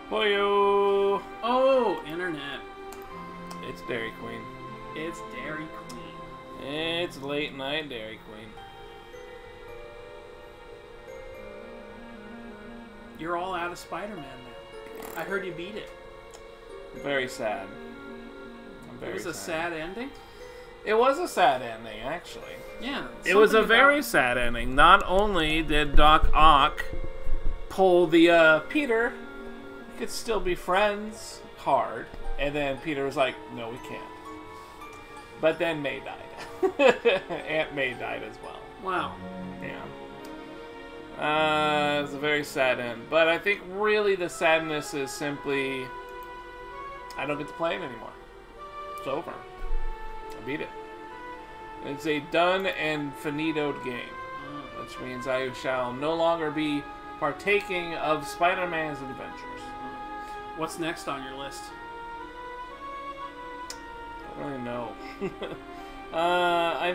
Boyo! Oh, internet. It's Dairy Queen. It's Dairy Queen. It's late night Dairy Queen. You're all out of Spider-Man now. I heard you beat it. Very sad. I'm very It was a sad ending? It was a sad ending, actually. Yeah. It was a very sad ending. Not only did Doc Ock pull the Peter, we could still be friends card, and then Peter was like, no, we can't. But then May died. Aunt May died as well. Wow. Yeah. It was a very sad end. But I think really the sadness is simply I don't get to play it anymore. It's over. I beat it. It's a done and finitoed game. Which means I shall no longer be partaking of Spider-Man's adventures. What's next on your list? I don't really know. I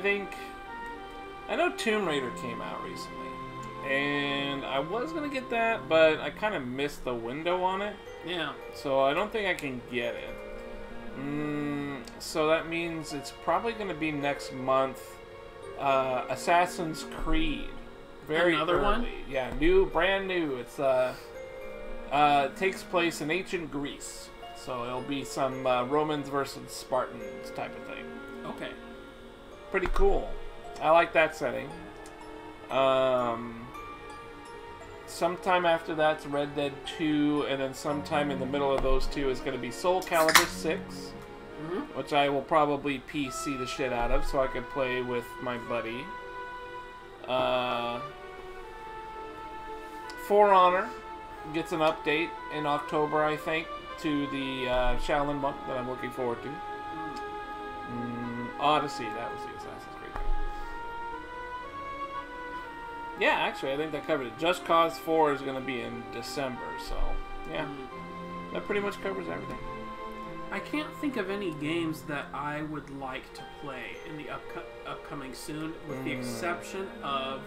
know Tomb Raider came out recently. And I was going to get that, but I kind of missed the window on it. Yeah. So I don't think I can get it. So that means it's probably going to be next month. Assassin's Creed. Very Another early. one? Yeah, brand new. It's takes place in ancient Greece. So it'll be some Romans versus Spartans type of thing. Okay. Pretty cool. I like that setting. Sometime after that's Red Dead 2, and then sometime in the middle of those two is going to be Soul Calibur 6, which I will probably PC the shit out of so I can play with my buddy. For Honor gets an update in October, I think, to the Shaolin monk that I'm looking forward to. Odyssey, that was the Assassin's Creed thing. Yeah, actually, I think that covered it. Just Cause 4 is going to be in December, so yeah. That pretty much covers everything. I can't think of any games that I would like to play in the upcoming soon, with the exception of...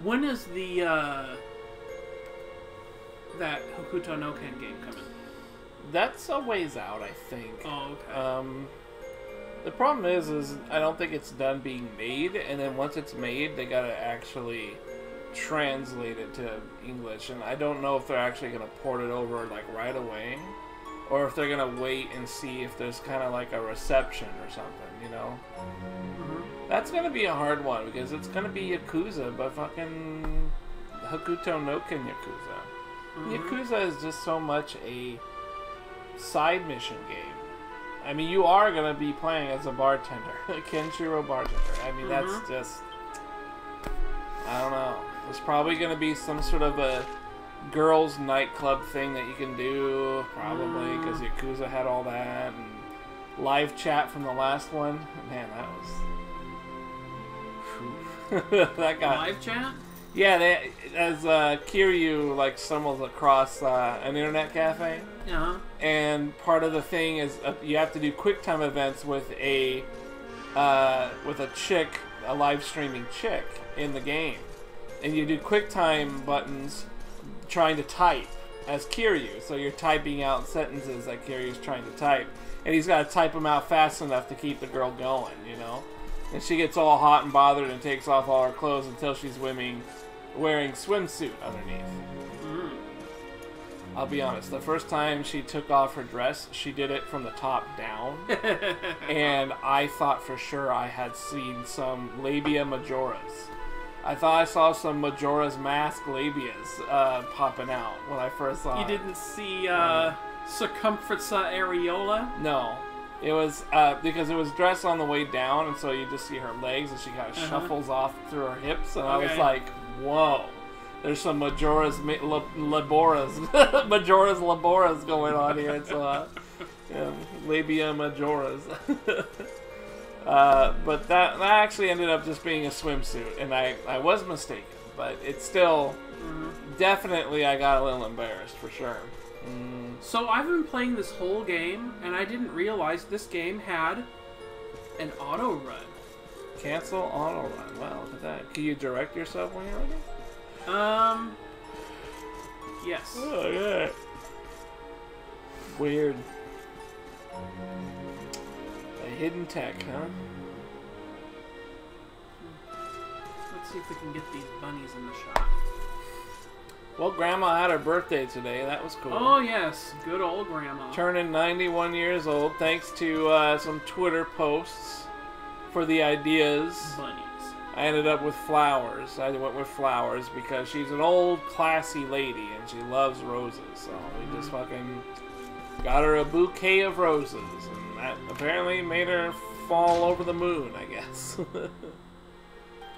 When is the, that Hokuto no Ken game coming? That's a ways out, I think. Oh, okay. The problem is I don't think it's done being made, and then once it's made, they gotta actually translate it to English, and I don't know if they're actually gonna port it over like right away, or if they're gonna wait and see if there's kind of like a reception or something, you know? That's gonna be a hard one, because it's gonna be Yakuza, but fucking Hokuto no Ken Yakuza. Yakuza is just so much a side mission game. I mean, you are going to be playing as a bartender. A Kenshiro bartender. I mean, that's just... I don't know. There's probably going to be some sort of a girls' nightclub thing that you can do. Probably, because Yakuza had all that. And live chat from the last one. Man, that was... that got... Live chat? Yeah, as Kiryu like stumbles across an internet cafe, and part of the thing is you have to do QuickTime events with a chick, a live streaming chick in the game, and you do QuickTime buttons trying to type as Kiryu, so you're typing out sentences that Kiryu's trying to type, and he's got to type them out fast enough to keep the girl going, you know. And she gets all hot and bothered and takes off all her clothes until she's wearing swimsuit underneath. I'll be honest, the first time she took off her dress, she did it from the top down. And I thought for sure I had seen some labia majoras. I thought I saw some Majora's Mask labias popping out when I first saw it. You didn't see Circumferenza Areola? No. It was because it was dressed on the way down, and so you just see her legs, and she kind of shuffles off through her hips, and I was like, "Whoa, there's some Majora's Laboras, Majora's Laboras going on here." It's labia Majoras. But that actually ended up just being a swimsuit, and I was mistaken, but it's still definitely I got a little embarrassed for sure. So I've been playing this whole game, and I didn't realize this game had an auto run. Cancel auto run. Wow, look at that. Can you direct yourself when you're running? Yes. Oh, yeah. Weird. A hidden tech, huh? Let's see if we can get these bunnies in the shot. Well, Grandma had her birthday today. That was cool. Oh, yes. Good old Grandma. Turning 91 years old, thanks to some Twitter posts for the ideas. Bunnies. I ended up with flowers. I went with flowers because she's an old, classy lady, and she loves roses. So we just fucking got her a bouquet of roses, and that apparently made her fall over the moon, I guess.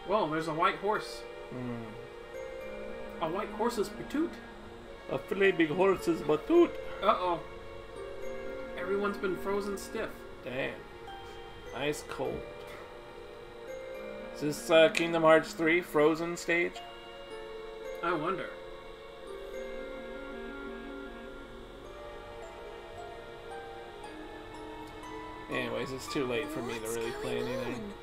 Whoa, there's a white horse. Mm. A white horse's patoot. A flaming horse's batoot. Uh-oh. Everyone's been frozen stiff. Damn. Ice cold. Is this Kingdom Hearts 3 Frozen stage? I wonder. Anyways, it's too late for me to really play anything.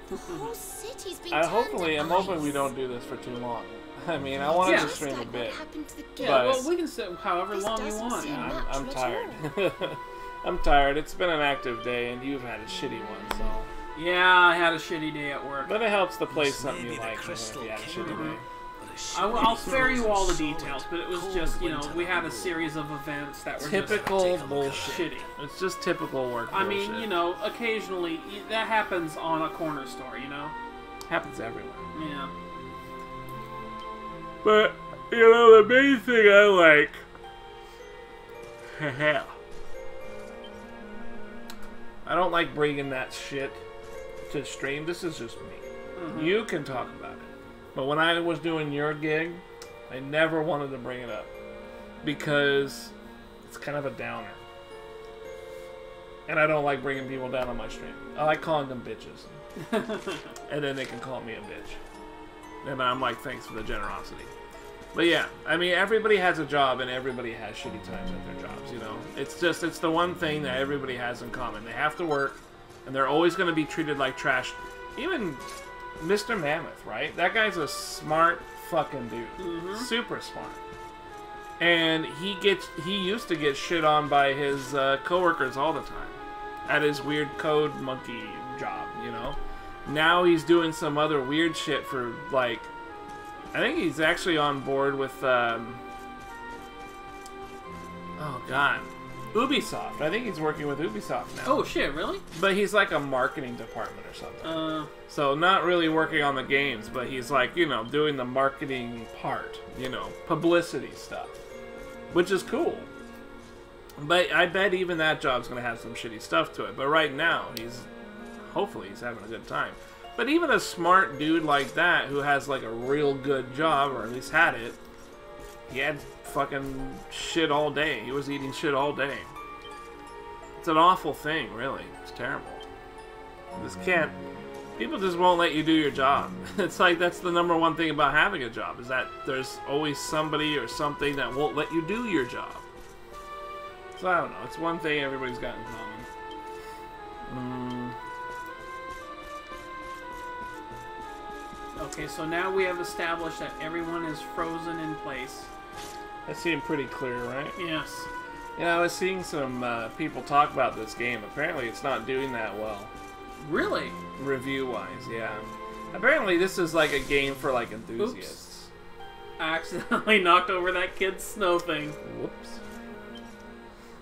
The whole city's been I'm turned to hoping we ice. don't do this for too long. I mean, I wanted to Just stream a like bit. what happened to the Yeah, But- well, we can sit however This long you doesn't want. seem- Yeah, I'm natural tired. at I'm tired. It's been an active day, and you've had a shitty one, so. Yeah, I had a shitty day at work. But it helps to play This something may you be the like, even if Crystal you had a shitty Kingdom, day. but a I'll shiny spare you all the frozen details, sword, but it was cold just, you know, winter we had a rule. series of events that were Typical Take a look bullshit. just shitty. It's just typical work I bullshit. mean, you know, occasionally that happens on a corner store, you know? Happens everywhere. Yeah. But, you know, the main thing I like... I don't like bringing that shit to stream. This is just me. You can talk about it. But when I was doing your gig, I never wanted to bring it up. Because it's kind of a downer. And I don't like bringing people down on my stream. I like calling them bitches. And then they can call me a bitch. And I'm like, thanks for the generosity. But yeah, I mean, everybody has a job and everybody has shitty times at their jobs, you know? It's the one thing that everybody has in common. They have to work, and they're always going to be treated like trash. Even Mr. Mammoth, right? That guy's a smart fucking dude. Super smart. And he used to get shit on by his coworkers all the time. At his weird code monkey job, you know? Now he's doing some other weird shit for, like... I think he's actually on board with, oh god, Ubisoft. I think he's working with Ubisoft now. Oh, shit, really? But he's like a marketing department or something. So not really working on the games, but he's like, you know, doing the marketing part, you know, publicity stuff. Which is cool. But I bet even that job's going to have some shitty stuff to it. But right now, hopefully he's having a good time. But even a smart dude like that, who has like a real good job, or at least had it, he had fucking shit all day. He was eating shit all day. It's an awful thing, really. It's terrible. People just won't let you do your job. It's like, that's the number one thing about having a job, is that there's always somebody or something that won't let you do your job. So I don't know. It's one thing everybody's got in common. Okay, so now we have established that everyone is frozen in place. That seemed pretty clear, right? Yes. Yeah, I was seeing some people talk about this game. Apparently it's not doing that well. Really? Review-wise, yeah. Apparently this is like a game for like enthusiasts. I accidentally knocked over that kid's snow thing. Whoops.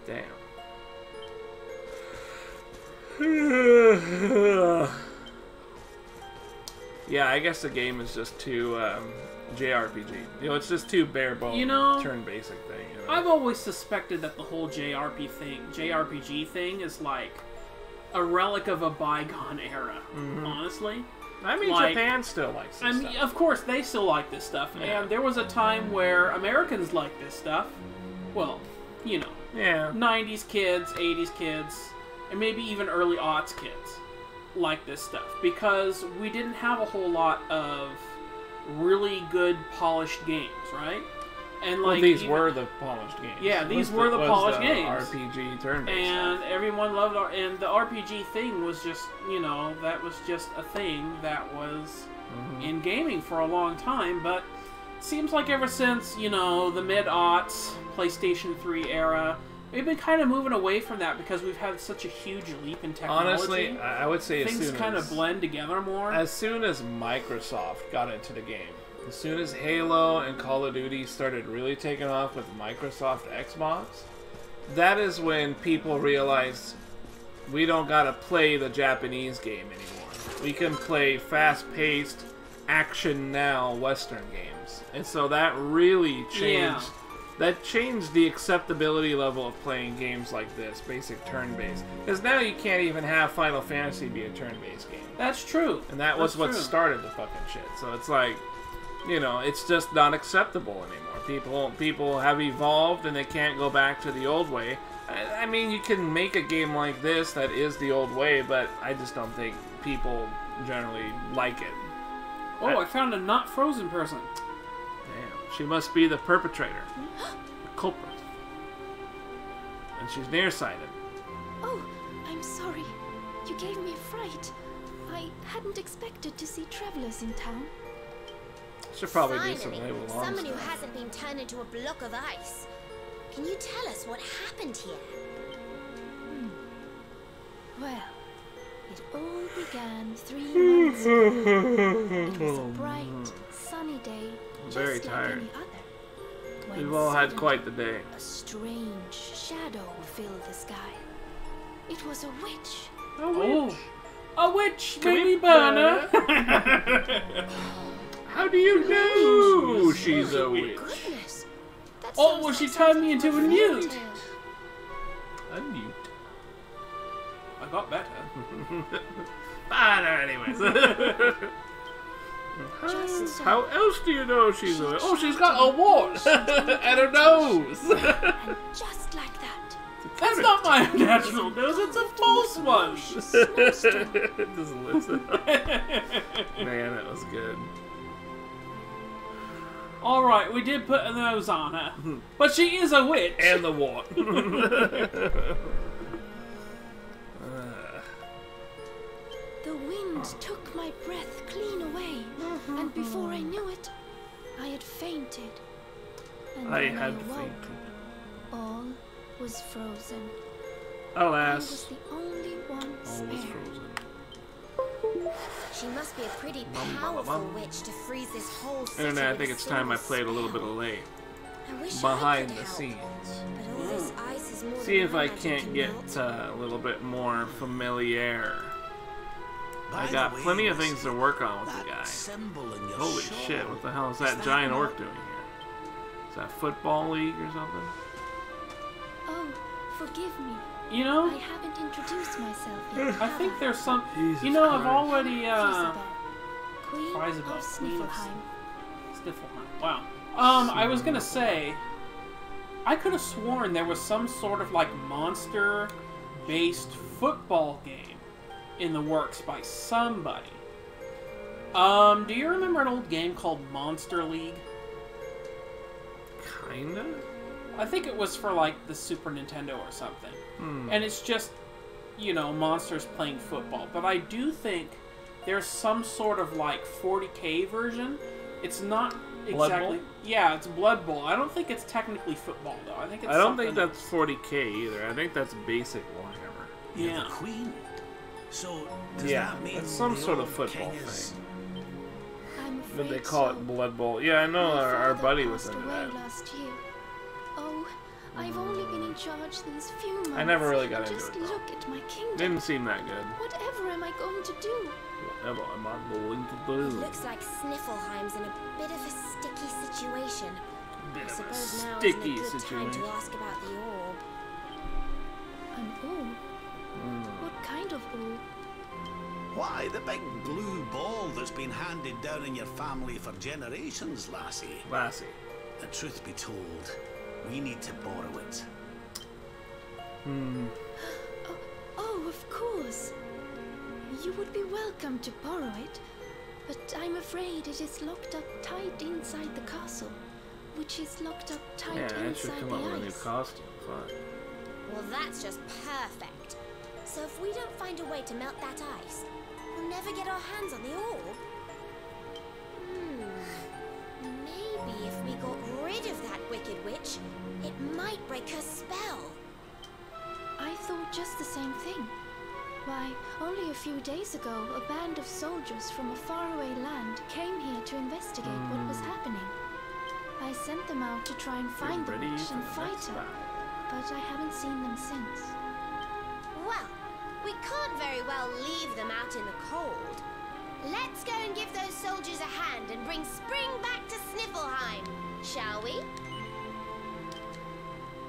Damn. Yeah, I guess the game is just too JRPG. You know, it's just too bare bones, You know, turn basic thing. You know? I've always suspected that the whole JRPG thing is like a relic of a bygone era, honestly. I mean, like, Japan still likes this I mean, stuff. of course, they still like this stuff. Yeah. And there was a time where Americans liked this stuff. Well, you know, Yeah. 90s kids, 80s kids, and maybe even early aughts kids like this stuff. Because we didn't have a whole lot of really good, polished games, right? And Well, like these were the polished games. Yeah, these Was were the polished the games. RPG turn-based and stuff. everyone loved and the RPG thing was just, you know, that was just a thing that was in gaming for a long time, but it seems like ever since, you know, the mid-aughts, PlayStation 3 era, we've been kind of moving away from that because we've had such a huge leap in technology. Honestly, I would say things kind of blend together more. As soon as Microsoft got into the game, as soon as Halo and Call of Duty started really taking off with Microsoft Xbox, that is when people realized we don't gotta play the Japanese game anymore. We can play fast-paced, action now Western games. And so that really changed. That changed the acceptability level of playing games like this, basic turn-based. Because now you can't even have Final Fantasy be a turn-based game. That's true. And that was what started the fucking shit. So it's like, you know, it's just not acceptable anymore. People have evolved and they can't go back to the old way. I mean, you can make a game like this that is the old way, but I just don't think people generally like it. Oh, I found a not frozen person. Damn, she must be the perpetrator, the culprit. And she's nearsighted. Oh, I'm sorry. You gave me a fright. I hadn't expected to see travelers in town. Should probably Finally, do some label someone who hasn't been turned into a block of ice. Can you tell us what happened here? Well, it all began 3 months ago. It was a bright, sunny day, Very just tired. like any other. When We've all had suddenly quite the day. a strange shadow filled the sky. It was a witch. Oh, a witch, Come baby here, burner. How do you know she's a witch? Goodness. That Oh, sounds well, she like turned something me into a from newt. fairy tale. A newt. I got better. Anyways. Just so. How else do you know she's a witch? Oh, she's got a wart and her nose. And just like that, That's not my natural nose, it's a false one. Just listen. Man, that was good. Alright, we did put a nose on her. But she is a witch. And the wart. the wind took my breath clean away, and before I knew it, I had fainted. And I when had awoke, fainted. all was frozen. I was Alas, the only one all was spared. frozen. She must be a pretty powerful witch to freeze this whole city. Internet, I with think a it's time I single played a little bit spell. of late. I wish Behind I could the help, scenes. But all this ice is more See than if my I magic can't can get melt. a little bit more familiar. By I the got way, plenty of Missy, things to work on with the that guy. symbol in your Holy shawl, shit, what the hell is is that that giant not- orc doing here? Is that football league or something? Oh, forgive me. You I know, haven't introduced myself yet. I have think there's some... Jesus You know, I've Christ. already, Isabel, Queen Isabel, of Queen of Sniffelheim. Sniffleheim. Wow. I was gonna say, I could have sworn there was some sort of like monster-based football game in the works by somebody. Do you remember an old game called Monster League? Kinda? I think it was for like the Super Nintendo or something. Hmm. And it's just, you know, monsters playing football. But I do think there's some sort of like 40K version. It's not Blood exactly. Bowl? Yeah, it's Blood Bowl. I don't think it's technically football though. I think it's. I don't something think that's 40K either. I think that's basic Warhammer. You're Yeah. the queen. So does Yeah, that mean it's some the sort of old football king is- thing. I'm But they afraid call so. it Blood Bowl. Yeah, I know My our father buddy was passed into away that. last year. Oh, I've only been in charge these few months. I never really got into Just it, though. look at my kingdom. Didn't seem that good. Whatever am I going to do? Whatever am I going to It do? looks like Sniffelheim's in a bit of a sticky situation. Bit I of a suppose now sticky isn't a good time situation. to ask about the orb. An orb? What kind of orb? Why, the big blue ball that's been handed down in your family for generations, lassie. Lassie. The truth be told, we need to borrow it. Oh, of course. You would be welcome to borrow it, but I'm afraid it is locked up tight inside the castle, which is locked up tight Yeah, I should inside come the up with a new ice. costume. Fuck. Well, that's just perfect. So if we don't find a way to melt that ice, we'll never get our hands on the orb. Maybe if we got rid of that wicked witch, it might break her spell. I thought just the same thing. Why, only a few days ago, a band of soldiers from a faraway land came here to investigate what was happening. I sent them out to try and find the witch and fight her, but I haven't seen them since. Well, we can't very well leave them out in the cold. Let's go and give those soldiers a hand and bring spring back to Sniffleheim, shall we?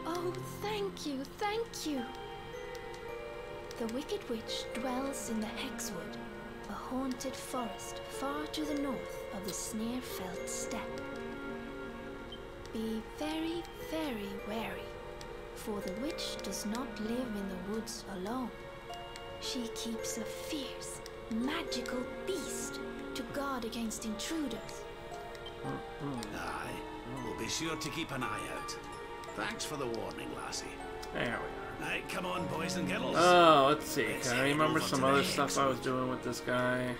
Oh, thank you, thank you. The Wicked Witch dwells in the Hexwood, a haunted forest far to the north of the Sneerfelt steppe. Be very, very wary, for the witch does not live in the woods alone. She keeps a fierce, magical beast to guard against intruders. Aye, we'll be sure to keep an eye out. Thanks for the warning, lassie. There we are. Right, come on, boys and girls. Oh, let's see. Let's Can I head remember over some to the other stuff I was Hexwood. doing with this guy?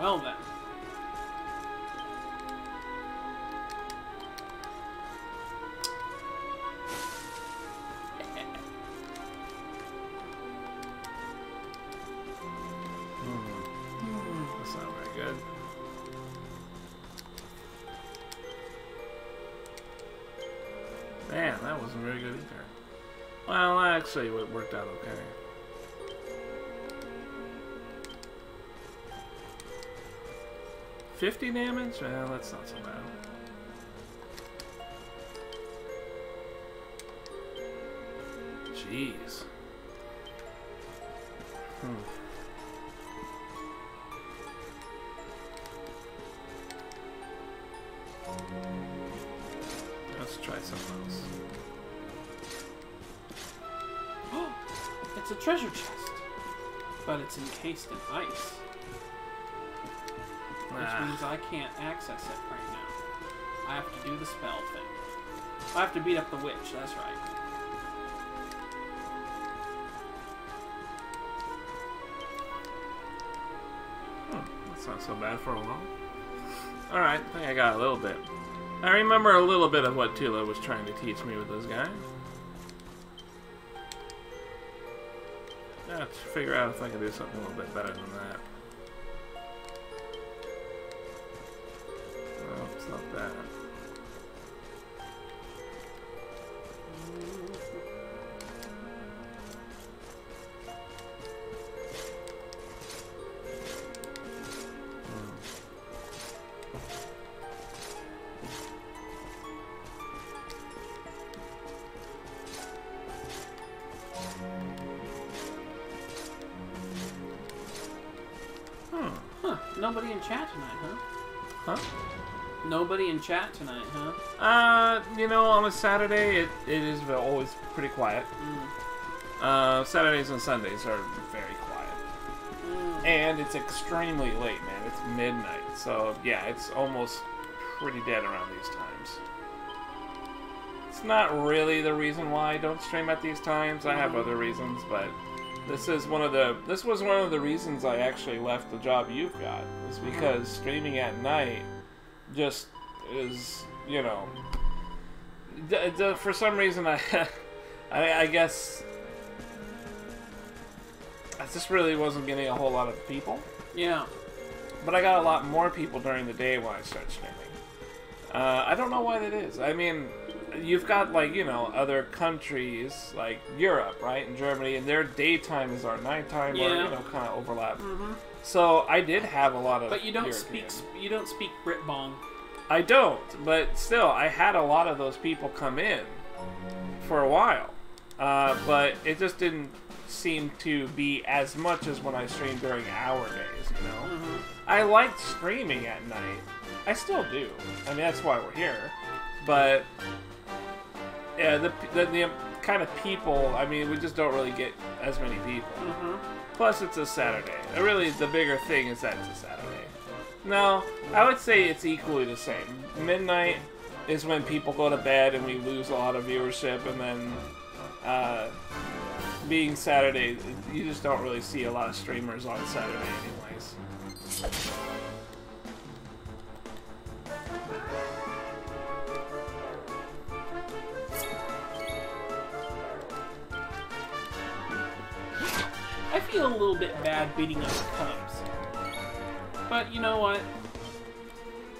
Well then. That's not very good. Man, that wasn't very good either. Well, actually, it worked out okay. $50 damage? Well, that's not so bad. Jeez. Let's try something else. It's a treasure chest, but it's encased in ice, which means I can't access it right now. I have to do the spell thing. I have to beat up the witch, that's right. That's not so bad for a while. Alright, I think I got a little bit. I remember a little bit of what Tula was trying to teach me with this guy. I have to figure out if I can do something a little bit better than that. Well, it's not bad. Huh, nobody in chat tonight, huh? Huh? Nobody in chat tonight, huh? You know, on a Saturday, it is always pretty quiet. Saturdays and Sundays are very quiet. And it's extremely late, man. It's midnight. So, yeah, it's almost pretty dead around these times. It's not really the reason why I don't stream at these times. I have other reasons, but this was one of the reasons I actually left the job you've got. Was because streaming at night just is, you know, for some reason I guess I just really wasn't getting a whole lot of people. Yeah. But I got a lot more people during the day when I started streaming. I don't know why that is. I mean, you've got, like, you know, other countries like Europe, right, and Germany, and their daytime is our nighttime, or, you know, kind of overlap. So I did have a lot of. But you don't European. speak Britbong. I don't, but still, I had a lot of those people come in for a while, but it just didn't seem to be as much as when I streamed during our days, you know? I liked streaming at night. I still do. I mean, that's why we're here. But, yeah, the kind of people, I mean, we just don't really get as many people. Plus, it's a Saturday. Really, the bigger thing is that it's a Saturday. No, I would say it's equally the same. Midnight is when people go to bed and we lose a lot of viewership, and then being Saturday, you just don't really see a lot of streamers on Saturday anyways. I feel a little bit bad beating up the Cubs. But you know what?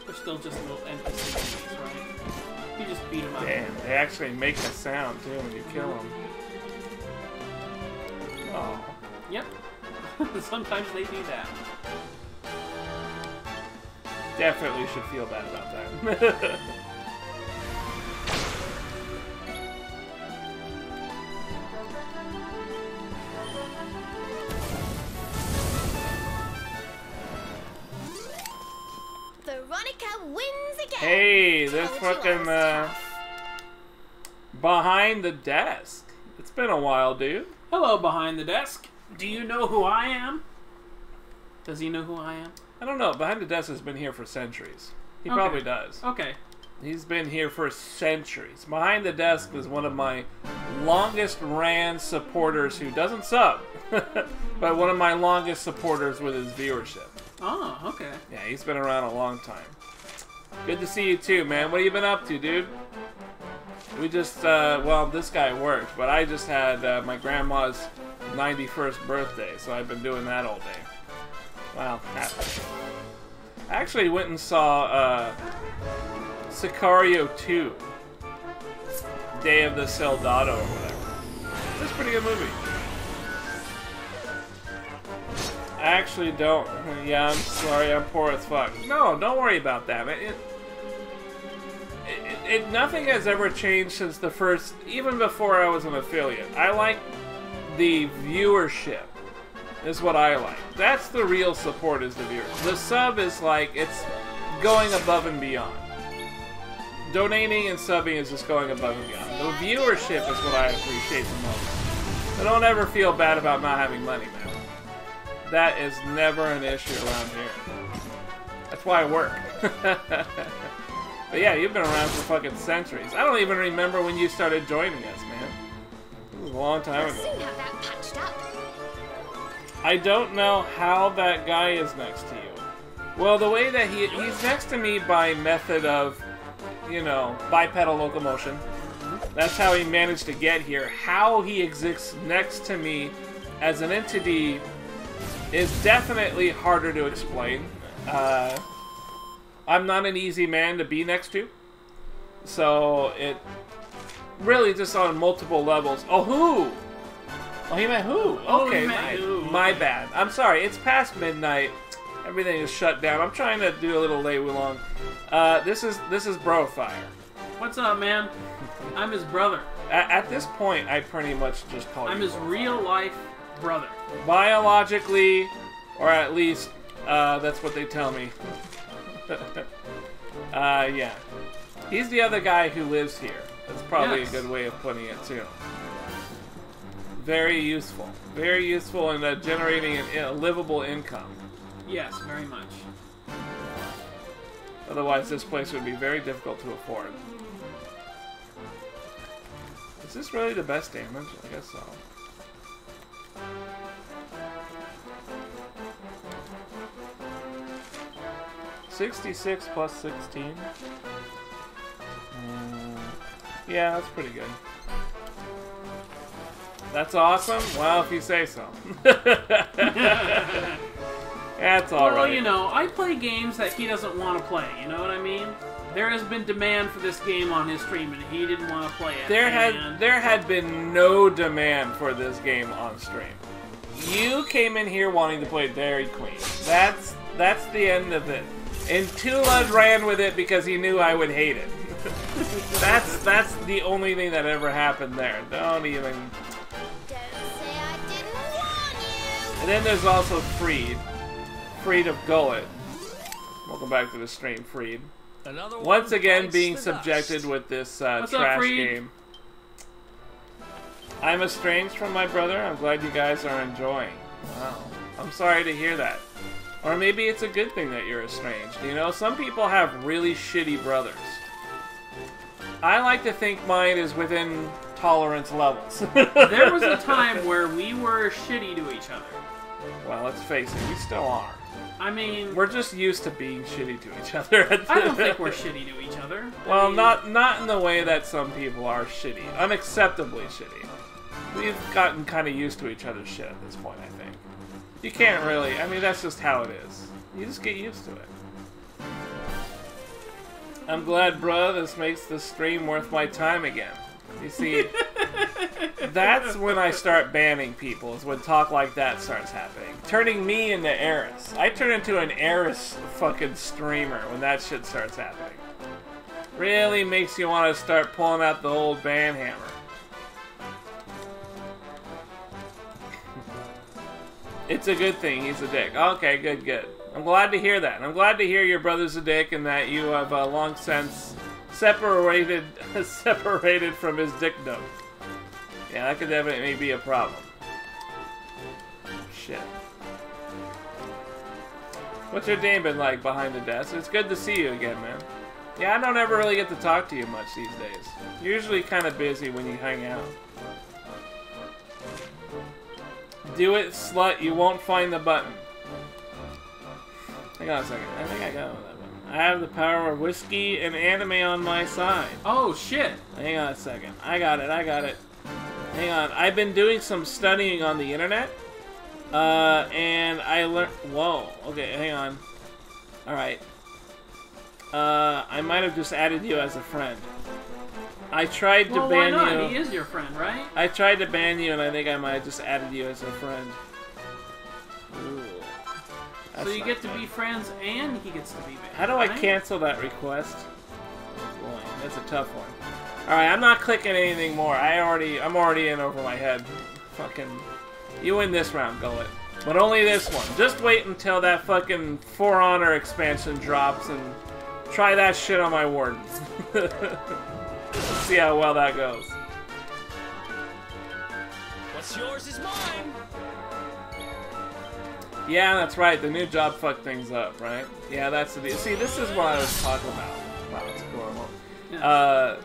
They're still just little NPCs, right? You just beat them up. Damn, they actually make a sound too when you kill them. Oh. Yep. Sometimes they do that. Definitely should feel bad about that. Veronica wins again. Hey, this Told you I fucking, was tough. behind the desk. It's been a while, dude. Hello, behind the desk. Do you know who I am? Does he know who I am? I don't know. Behind the desk has been here for centuries. He Okay. probably does. Okay. He's been here for centuries. Behind the desk is one of my longest ran supporters who doesn't sub, but one of my longest supporters with his viewership. Oh, okay. Yeah, he's been around a long time. Good to see you too, man. What have you been up to, dude? We just, well, this guy worked, but I just had my grandma's 91st birthday, so I've been doing that all day. Wow, happy. I actually went and saw Sicario 2, Day of the Soldado or whatever. It's a pretty good movie. I actually don't. Yeah, I'm sorry, I'm poor as fuck. No, don't worry about that. Nothing has ever changed since the first, even before I was an affiliate. I like the viewership, is what I like. That's the real support, is the viewers. The sub is like, it's going above and beyond. Donating and subbing is just going above and beyond. The viewership is what I appreciate the most. I don't ever feel bad about not having money, man. That is never an issue around here. That's why I work. But yeah, you've been around for fucking centuries. I don't even remember when you started joining us, man. It was a long time We'll ago. soon have that patched up. I don't know how that guy is next to you. Well, the way that he's next to me by method of, you know, bipedal locomotion. That's how he managed to get here. How he exists next to me as an entity is definitely harder to explain. I'm not an easy man to be next to. So it really just on multiple levels. Oh, who? Oh, he meant who? Oh, Okay, he meant who. my bad. I'm sorry. It's past midnight. Everything is shut down. I'm trying to do a little late long. This is Brothire. What's up, man? I'm his brother. At this point, I pretty much just call I'm you his Brothire. real-life brother. Biologically, or at least that's what they tell me. Yeah. He's the other guy who lives here. That's probably Yes. a good way of putting it, too. Very useful. Very useful in generating a livable income. Yes, very much. Otherwise, this place would be very difficult to afford. Is this really the best damage? I guess so. $66 plus 16. Yeah, that's pretty good. That's awesome. Well, if you say so. That's alright. Well, you know, I play games that he doesn't want to play, you know what I mean? There has been demand for this game on his stream, and he didn't want to play it. There and had been no demand for this game on stream. You came in here wanting to play Dairy Queen. That's the end of it. And Tula ran with it because he knew I would hate it. That's the only thing that ever happened there. Don't even. Don't say I didn't warn you. And then there's also Freed of Gullet. Welcome back to the stream, Freed. Another one Once again, bites being the subjected dust. with this What's up, trash Freed? game. I'm estranged from my brother. I'm glad you guys are enjoying. Wow. I'm sorry to hear that. Or maybe it's a good thing that you're estranged. You know, some people have really shitty brothers. I like to think mine is within tolerance levels. there was a time where we're shitty to each other. Well, let's face it, we still are. I mean, We're just used to being shitty to each other. I don't think we're shitty to each other. Well, I mean, not in the way that some people are shitty. Unacceptably shitty. We've gotten kind of used to each other's shit at this point, I think. You can't really... I mean, that's just how it is. You just get used to it. I'm glad, bro, this makes the stream worth my time again. You see, that's when I start banning people, is when talk like that starts happening. Turning me into Eris. I turn into an Eris fucking streamer when that shit starts happening. Really makes you want to start pulling out the old ban hammer. It's a good thing he's a dick. Okay, good, good. I'm glad to hear that. I'm glad to hear your brother's a dick and that you have long since separated from his dickdom. Yeah, that could definitely be a problem. Shit. What's your day been like behind the desk? It's good to see you again, man. Yeah, I don't ever really get to talk to you much these days. You're usually kind of busy when you hang out. Do it, slut. You won't find the button. Hang on a second. I think I got that button. I have the power of whiskey and anime on my side. Oh, shit. Hang on a second. I got it. Hang on. I've been doing some studying on the internet. And I learned... Whoa. Okay, hang on. Alright. I might have just added you as a friend. I tried to ban why not? you. He is your friend, right? I tried to ban you, and I think I might have just added you as a friend. Ooh. So you get to be friends, and he gets to be banned. How do I right? cancel that request? Oh boy, that's a tough one. Alright, I'm not clicking anything more. I'm already in over my head. Fucking... You win this round, Gullet. But only this one. Just wait until that fucking For Honor expansion drops and try that shit on my wardens. Let's see how well that goes. What's yours is mine. Yeah, that's right. The new job fucked things up, right? Yeah, that's the... See, this is what I was talking about. Wow, it's adorable. Yeah.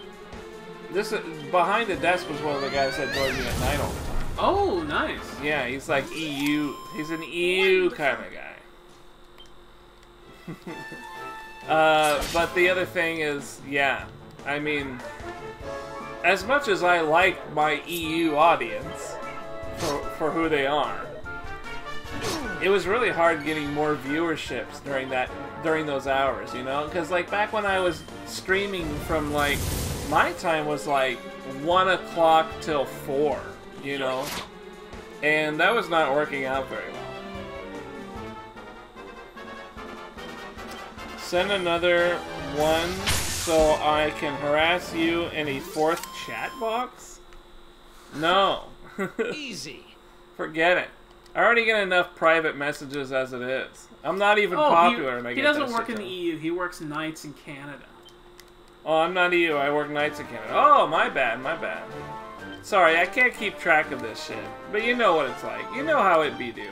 This behind the desk was one of the guys that joined me at night all the time. Oh, nice. Yeah, he's like EU. He's an EU kind of guy. But the other thing is, yeah, I mean, as much as I like my EU audience for who they are, it was really hard getting more viewerships during those hours, you know? Because like back when I was streaming from like my time was like 1 o'clock till 4, you know, and that was not working out very well. Send another one so I can harass you in a 4th chat box? No. Easy. Forget it. I already get enough private messages as it is. I'm not even popular and I he get doesn't that work shit in the done. EU. He works nights in Canada. Oh, I'm not EU. I work nights in Canada. Oh, my bad, my bad. Sorry, I can't keep track of this shit. But you know what it's like. You know how it be do.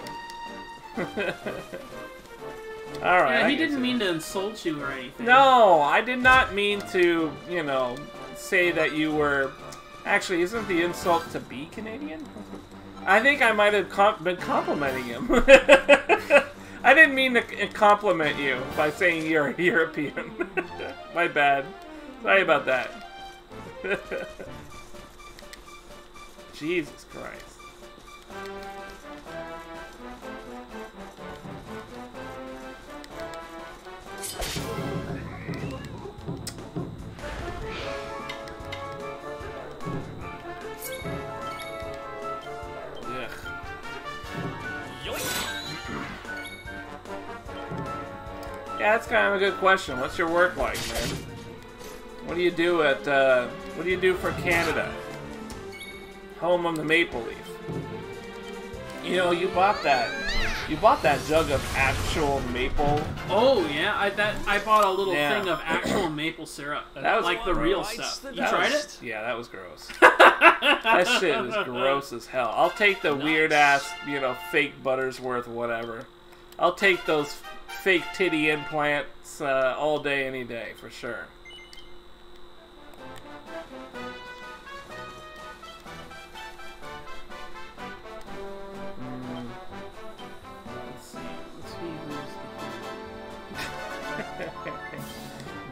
Alright. Yeah, he didn't mean to insult you or anything. No, I did not mean to, you know, say that you were... Actually, isn't the insult to be Canadian? I think I might have been complimenting him. I didn't mean to compliment you by saying you're a European. My bad. Sorry about that. Jesus Christ. Yeah, that's kind of a good question. What's your work like, man? What do you do at, what do you do for Canada? Home of the Maple Leaf. You know, you bought that jug of actual maple. Oh yeah, I bought a little Yeah. thing of actual maple syrup, That was like the real gross. stuff. You That tried was- it? Yeah, that was gross. That shit was gross as hell. I'll take the weird ass, you know, fake Buttersworth, whatever. I'll take those fake titty implants all day, any day, for sure.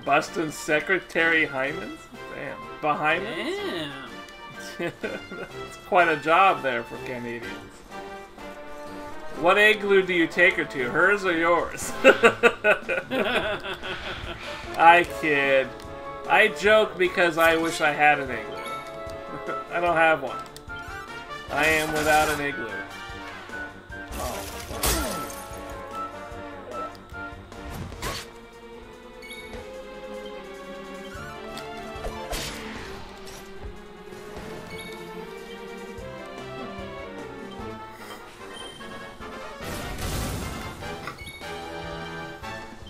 Bustin' Secretary Hymens? Damn. Bahymens? Damn. It's quite a job there for Canadians. What igloo do you take her to? Hers or yours? I kid. I joke because I wish I had an igloo. I don't have one. I am without an igloo. Oh.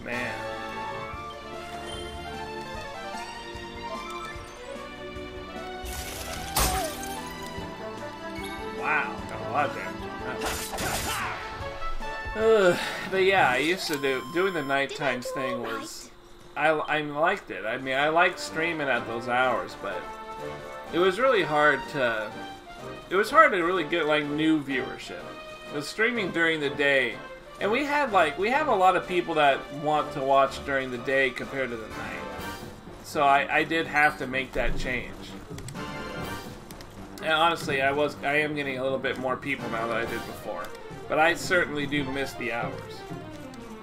Man. Wow, got a lot of damage on that. But yeah, I used to doing the night times thing was I liked it. I mean, I liked streaming at those hours, but it was really hard to really get like new viewership. The streaming during the day, and we have a lot of people that want to watch during the day compared to the night. So I did have to make that change. And honestly, I am getting a little bit more people now than I did before. But I certainly do miss the hours.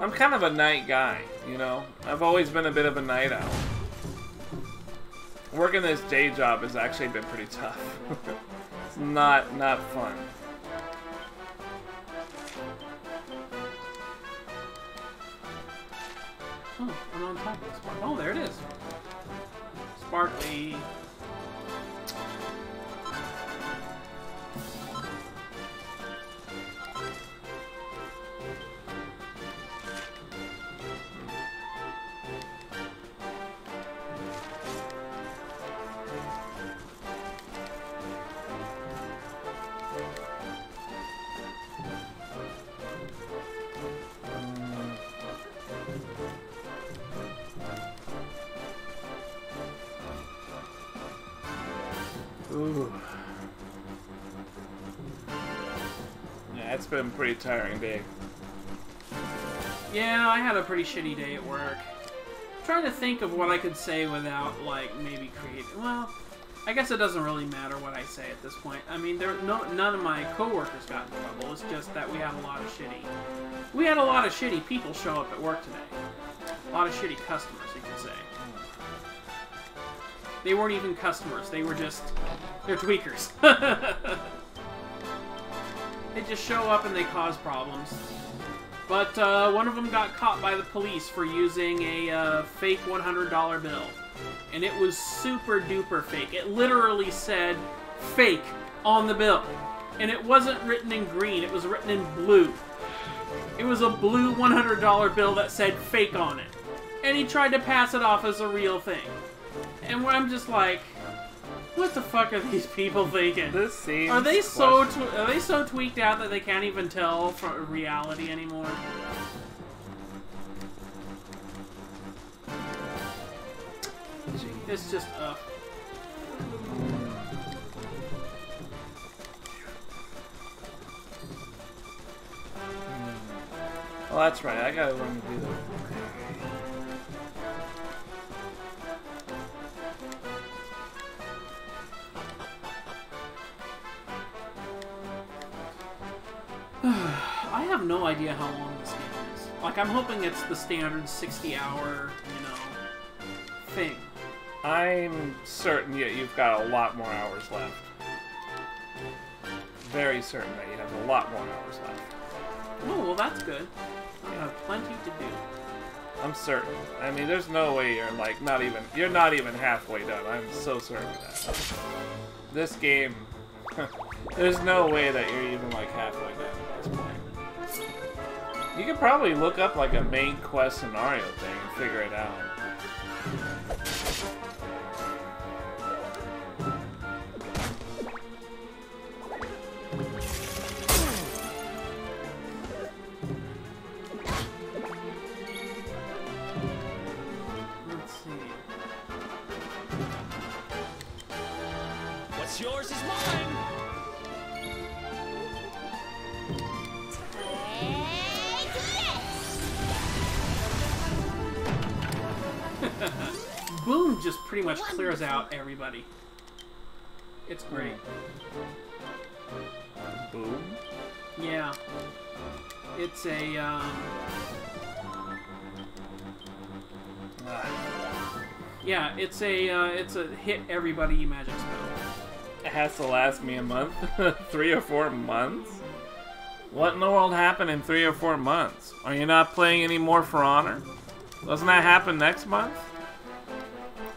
I'm kind of a night guy, you know? I've always been a bit of a night owl. Working this day job has actually been pretty tough. It's not fun. Oh, I'm on top of the spark. Oh, there it is. Sparkly. Ooh. Yeah, it's been a pretty tiring day. Yeah, I had a pretty shitty day at work. I'm trying to think of what I could say without, like, maybe creating... Well, I guess it doesn't really matter what I say at this point. I mean, none of my coworkers got in trouble. It's just that we had a lot of shitty people show up at work today. A lot of shitty customers, you could say. They weren't even customers. They were just... They're tweakers. They just show up and they cause problems. But one of them got caught by the police for using a fake $100 bill. And it was super duper fake. It literally said fake on the bill. And it wasn't written in green, it was written in blue. It was a blue $100 bill that said fake on it. And he tried to pass it off as a real thing. And I'm just like, what the fuck are these people thinking? This seems are they so tweaked out that they can't even tell from reality anymore? It's just Well, that's right. I gotta learn to do that. I have no idea how long this game is. Like, I'm hoping it's the standard 60-hour, you know, thing. I'm certain you've got a lot more hours left. Very certain that you have a lot more hours left. Oh, well, that's good. I have plenty to do. I'm certain. I mean, there's no way you're like you're not even halfway done. I'm so certain of that. This game, there's no way that you're even like halfway done at this point. You could probably look up like a main quest scenario thing and figure it out. What's yours is mine. Take this! just pretty much clears out everybody. It's great. Boom. Yeah. It's a, yeah, it's a hit everybody magic spell. It has to last me a month? 3 or 4 months? What in the world happened in 3 or 4 months? Are you not playing any more For Honor? Doesn't that happen next month?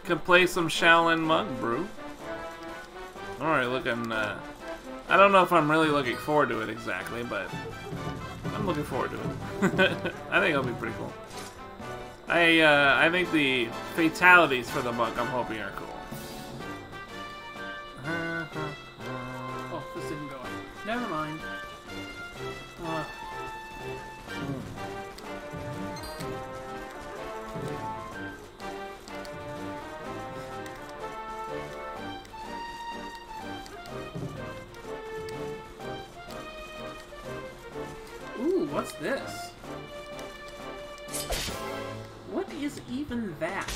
Could play some Shaolin Monk, brew. Alright, looking, I don't know if I'm really looking forward to it exactly, but I'm looking forward to it. I think it'll be pretty cool. I think the fatalities for the monk I'm hoping are cool. Oh, this didn't go in. Never mind. Ooh, what's this? What is even that?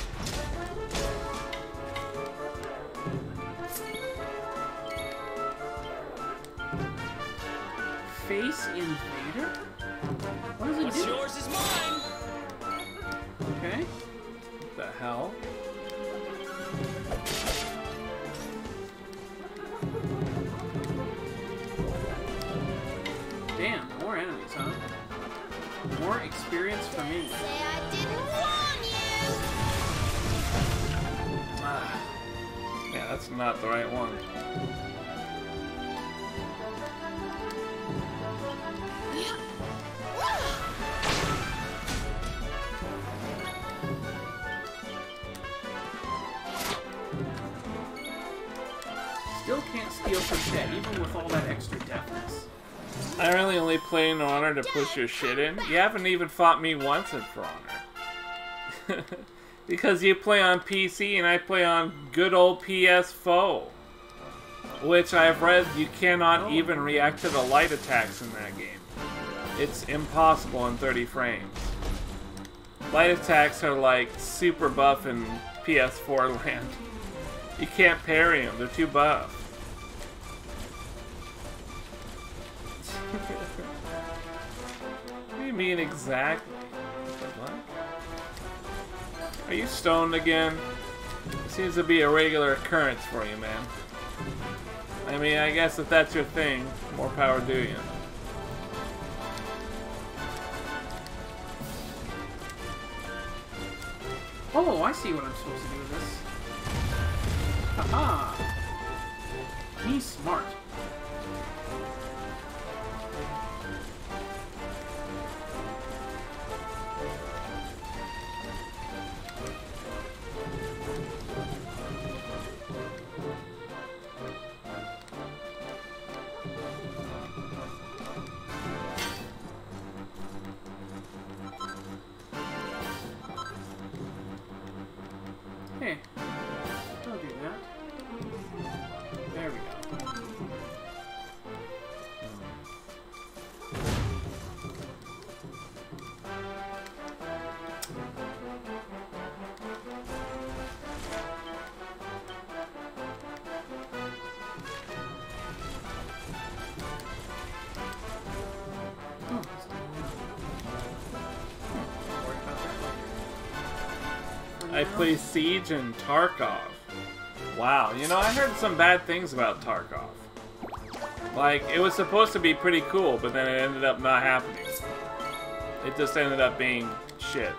Face Invader? What does it What's do? yours is mine. What Okay. the hell? Damn, more enemies, huh? More experience for me. Say I didn't warn you! Ah. Yeah, that's not the right one. Still can't steal from Ted, even with all that extra deftness. I really only play in Honor to push your shit in. You haven't even fought me once in For Honor. Because you play on PC and I play on good old PS4. Which I've read you cannot even react to the light attacks in that game. It's impossible in 30 frames. Light attacks are like super buff in PS4 land. You can't parry them, they're too buff. What do you mean exactly? What? Are you stoned again? It seems to be a regular occurrence for you, man. I mean, I guess if that's your thing, more power to you. Oh, I see what I'm supposed to do with this. Haha! Me smart. Hey, don't do that. There we go. Oh, it's down there. Don't worry about that later. I play Siege and Tarkov. Wow, you know, I heard some bad things about Tarkov. Like, it was supposed to be pretty cool, but then it ended up not happening. It just ended up being shit.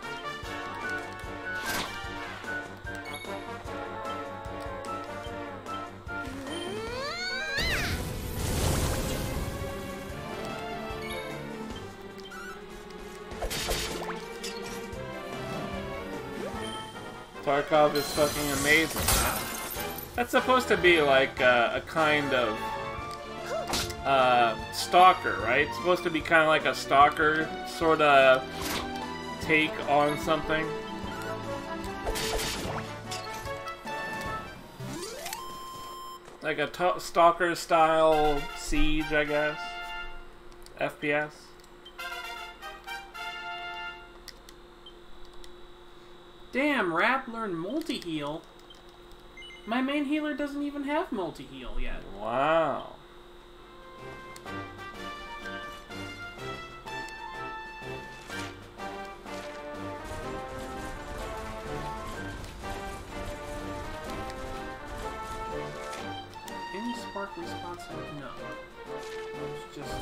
Tarkov is fucking amazing. That's supposed to be like a kind of stalker, right? It's supposed to be kind of like a stalker sort of take on something. Like a stalker style Siege, I guess. FPS. Damn, Rap learned multi-heal. My main healer doesn't even have multi-heal yet. Wow. Any sparkly spots? No. It's just...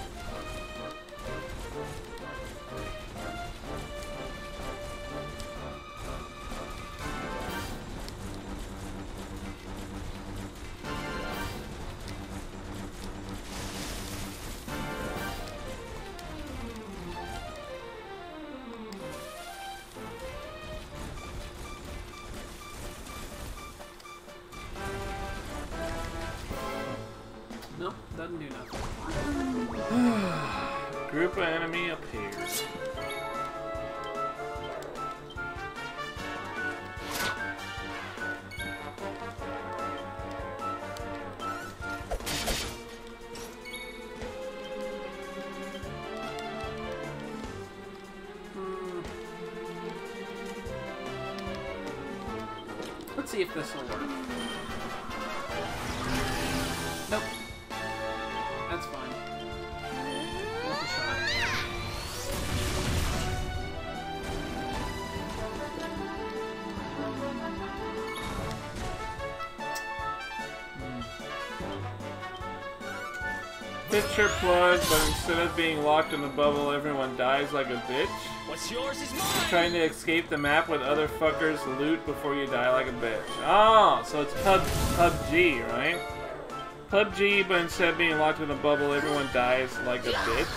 Nope, doesn't do nothing. Group of enemy appears. Let's see if this will work. Nope. That's fine. Worth a shot. Picture plug, but instead of being locked in a bubble, everyone dies like a bitch. What's yours is mine. Trying to escape the map with other fuckers loot before you die like a bitch. Oh, so it's PUBG, right? PUBG, but instead of being locked in a bubble, everyone dies like a bitch.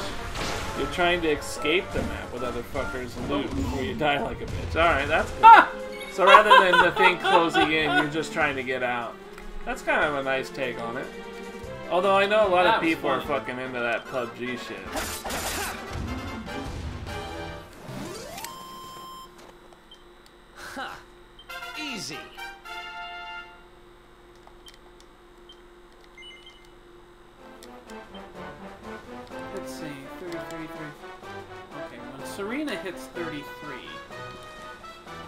You're trying to escape the map with other fuckers loot before you die like a bitch. Alright, that's good. So rather than the thing closing in, you're just trying to get out. That's kind of a nice take on it. Although I know a lot of people are fucking into that PUBG shit. Ha! Easy. Let's see, 33. Okay, when Serena hits 33,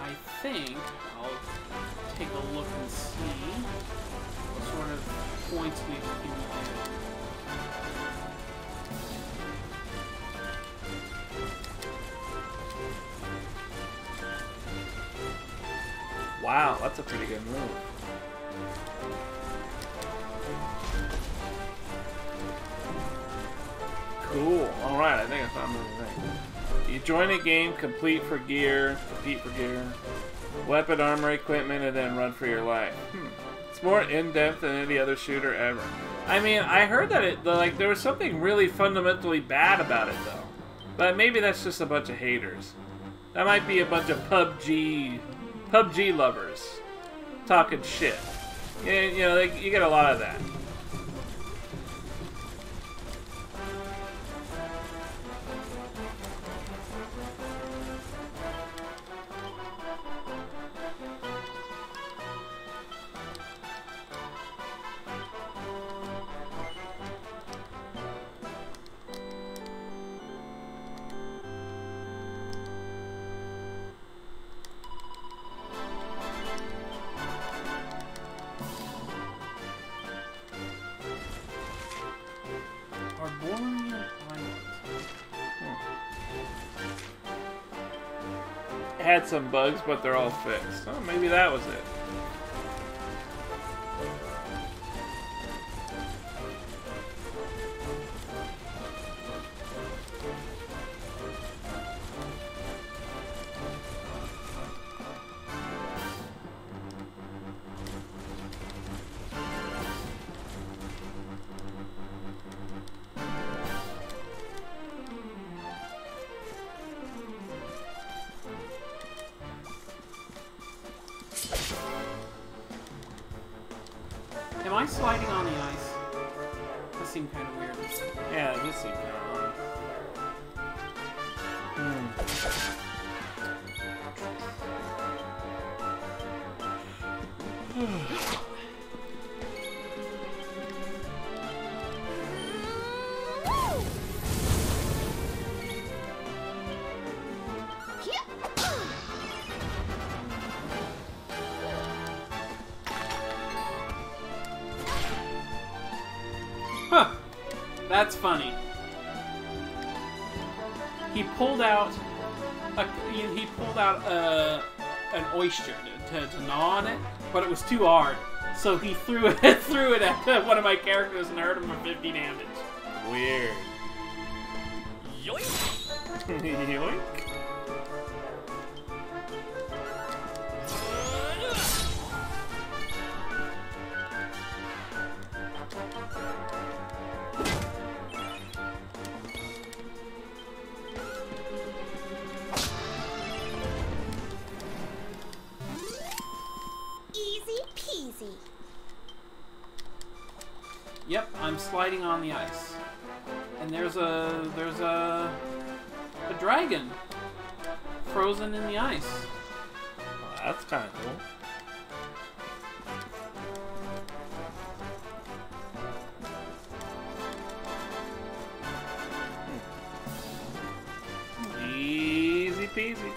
I think I'll take a look and see what sort of points we've accumulated. Wow, that's a pretty good move. Cool. Alright, I think I found the thing. You join a game, compete for gear, weapon, armor, equipment, and then run for your life. It's more in-depth than any other shooter ever. I mean, I heard that there was something really fundamentally bad about it, though. But maybe that's just a bunch of haters. That might be a bunch of PUBG lovers talking shit. You know, you get a lot of that. Had some bugs, but they're all fixed. Oh, maybe that was it. Am I sliding on the ice? That seemed kind of weird. Yeah, this seemed kind of odd. That's funny. He pulled out an oyster to gnaw on it, but it was too hard. So he threw it at one of my characters and hurt him for 50 damage. Weird. Yoink! Yoink. Easy peasy. Yep, I'm sliding on the ice. And there's a dragon frozen in the ice. Well, that's kind of cool. Easy peasy.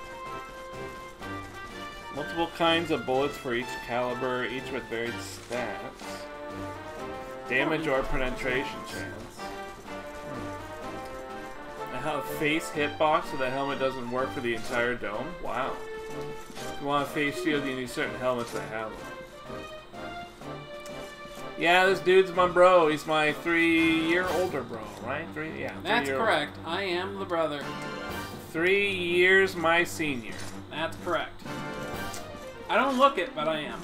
Multiple kinds of bullets for each caliber, each with varied stats. Damage or penetration chance. A face hitbox so the helmet doesn't work for the entire dome? Wow. If you want a face shield, you need certain helmets that have them. Yeah, this dude's my bro. He's my 3-year older bro, right? That's correct. I am the brother. 3 years my senior. That's correct. I don't look it, but I am.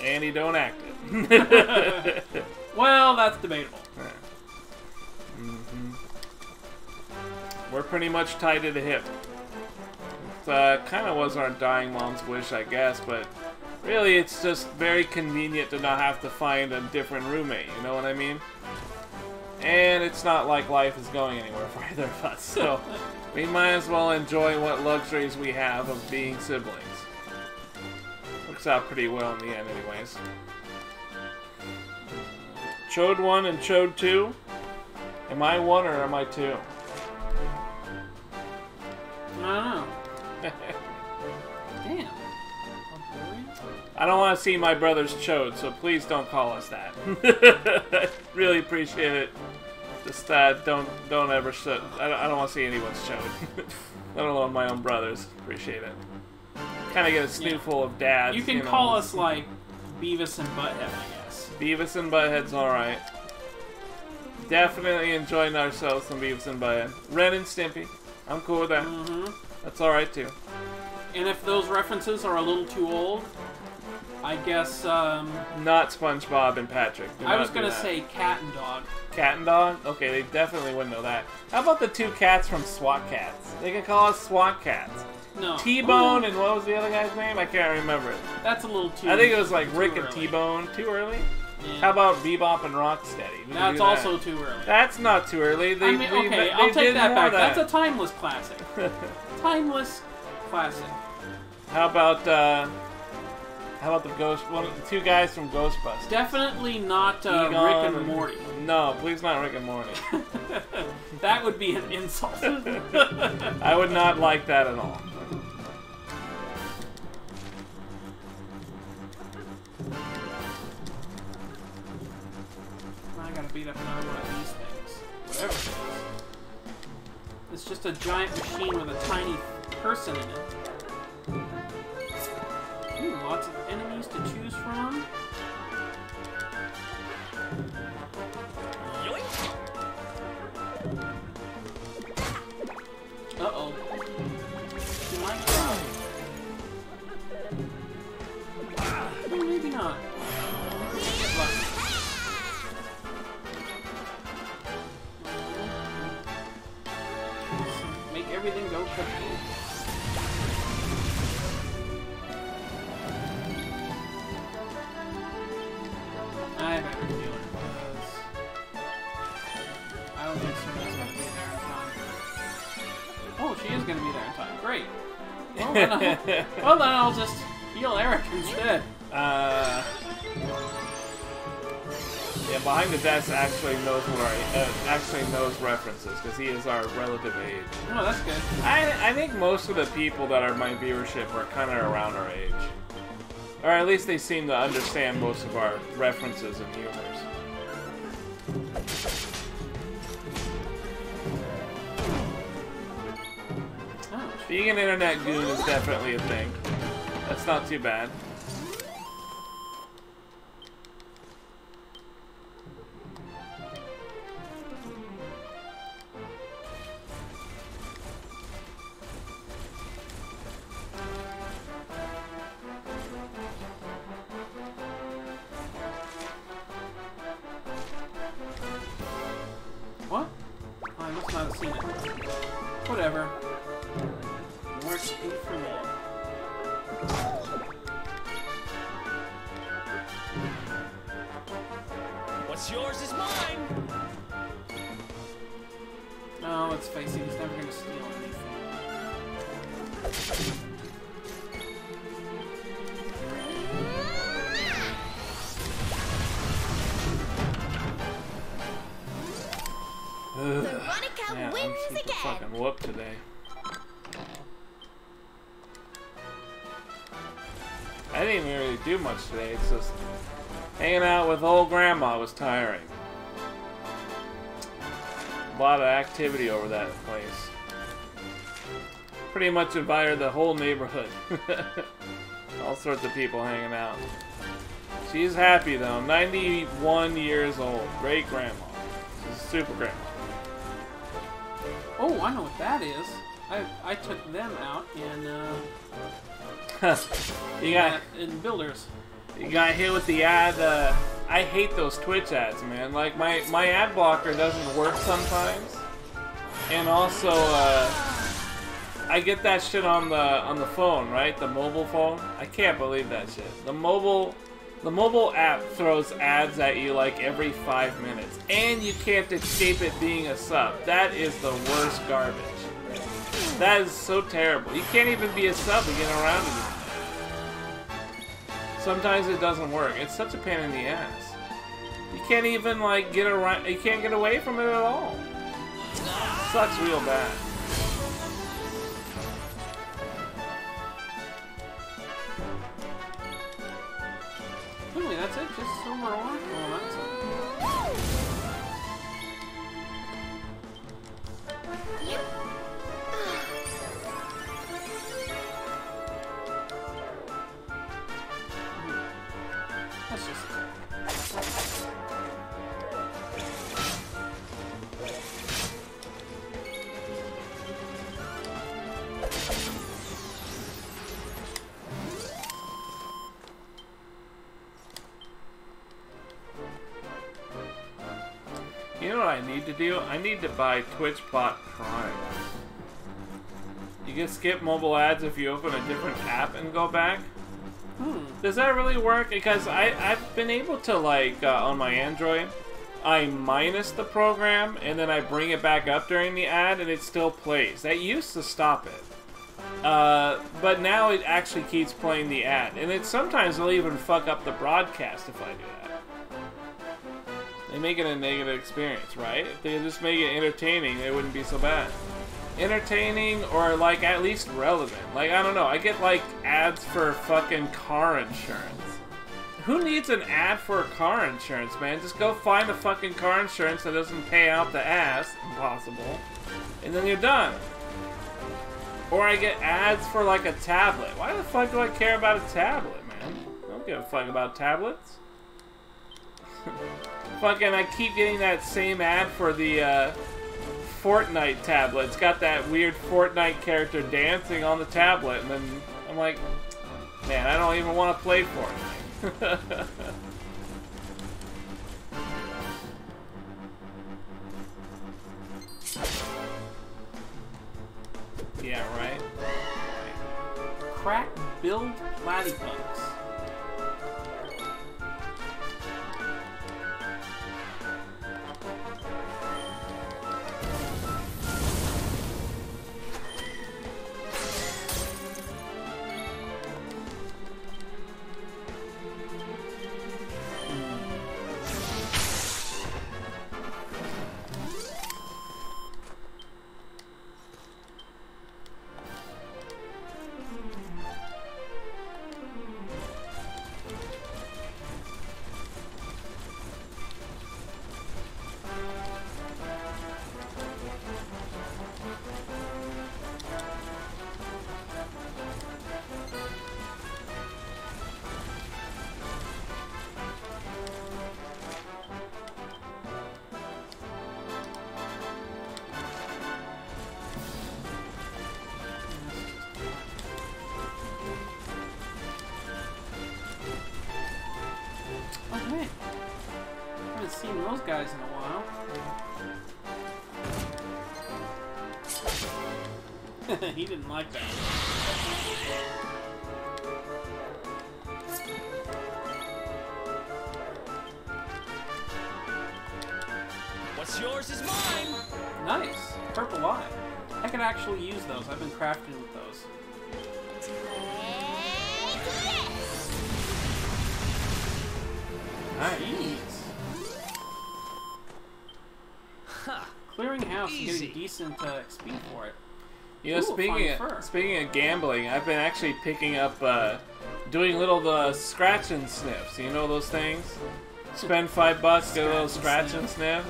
And he don't act it. Well, that's debatable. We're pretty much tied to the hip. It kind of was our dying mom's wish, I guess, but really it's just very convenient to not have to find a different roommate, you know what I mean? And it's not like life is going anywhere for either of us, so we might as well enjoy what luxuries we have of being siblings. Works out pretty well in the end anyways. Chode 1 and Chode 2? Am I 1 or am I 2? I don't know. Damn. I don't want to see my brother's chode, so please don't call us that. I really appreciate it. Just don't ever. I don't want to see anyone's chode. Let alone my own brothers. Appreciate it. Kind of get a snootful of dads. You can call us like Beavis and Butthead, I guess. Beavis and Butthead's all right. Definitely enjoying ourselves some Beavis and Butthead. Ren and Stimpy. I'm cool with that. That's alright too. And if those references are a little too old, I guess, not SpongeBob and Patrick. I was gonna say Cat and Dog. Cat and Dog? Okay, they definitely wouldn't know that. How about the 2 cats from SWAT Cats? They can call us SWAT Cats. No. T-Bone and what was the other guy's name? I can't remember it. That's a little too... I think it was like Rick early. and T-Bone. Too early? Yeah. How about Bebop and Rocksteady? That's also too early. That's not too early. I mean, okay, I'll take that back. That's a timeless classic. Timeless classic. How about the the 2 guys from Ghostbusters? Definitely not Rick and Morty. No, please not Rick and Morty. That would be an insult. I would not like that at all. I gotta beat up another one of these things. Whatever it is. It's just a giant machine with a tiny person in it. Ooh, lots of enemies to choose from. Yoink! Uh-oh. She might try. Oh, maybe not. Good luck. Make everything go kaboom. I have every feeling because I don't think Suna's going to be there in time. Oh, she is going to be there in time. Great. Well, then I'll just heal Eric instead. Yeah, Behind the Desk actually knows knows references because he is our relative age. Oh, that's good. I think most of the people that are my viewership are kind of around our age. Or at least they seem to understand most of our references and humors. Being an internet goon is definitely a thing. That's not too bad. What? I must not have seen it. Whatever. Works for me. What's yours is mine. No, let's face it, he's never gonna steal anything. Veronica Man, I'm wins super again. fucking whooped today. I didn't even really do much today. It's just hanging out with old grandma was tiring. A lot of activity over that place. Pretty much invited the whole neighborhood. All sorts of people hanging out. She's happy though. 91 years old. Great grandma. She's a super grandma. Oh, I know what that is. I took them out in Builders. You got hit with the ad. I hate those Twitch ads, man. Like my ad blocker doesn't work sometimes, and also I get that shit on the phone, right? The mobile phone. I can't believe that shit. The mobile app throws ads at you like every 5 minutes, and you can't escape it being a sub. That is the worst garbage. That is so terrible. You can't even be a sub and get around it. Sometimes it doesn't work. It's such a pain in the ass. You can't even like get around. You can't get away from it at all. It sucks real bad. Really, that's it? Just silver ore? Oh, that's it. That's just it. You know what I need to do? I need to buy Twitch Bot Prime. You can skip mobile ads if you open a different app and go back. Does that really work? Because I've been able to, like, on my Android, I minus the program, and then I bring it back up during the ad, and it still plays. That used to stop it. But now it actually keeps playing the ad. And it sometimes will even fuck up the broadcast if I do that. They make it a negative experience, right? If they just make it entertaining, it wouldn't be so bad. Entertaining or, like, at least relevant. Like, I don't know. I get, like, ads for fucking car insurance. Who needs an ad for car insurance, man? Just go find a fucking car insurance that doesn't pay out the ass. Impossible. And then you're done. Or I get ads for, like, a tablet. Why the fuck do I care about a tablet, man? I don't give a fuck about tablets. Fucking, I keep getting that same ad for the, Fortnite tablet. It's got that weird Fortnite character dancing on the tablet, and then I'm like, man, I don't even want to play Fortnite. Yeah, right? Crack build platypugs. guys in a while. He didn't like that. What's yours is mine. Nice. Purple eye. I could actually use those. I've been crafting with those. Nice. Ha! Clearing house and Easy. getting decent XP for it. You know, Ooh, speaking fine fur. of gambling, I've been actually picking up, doing little scratch and sniffs. You know those things? Spend $5, get a little scratch and sniff.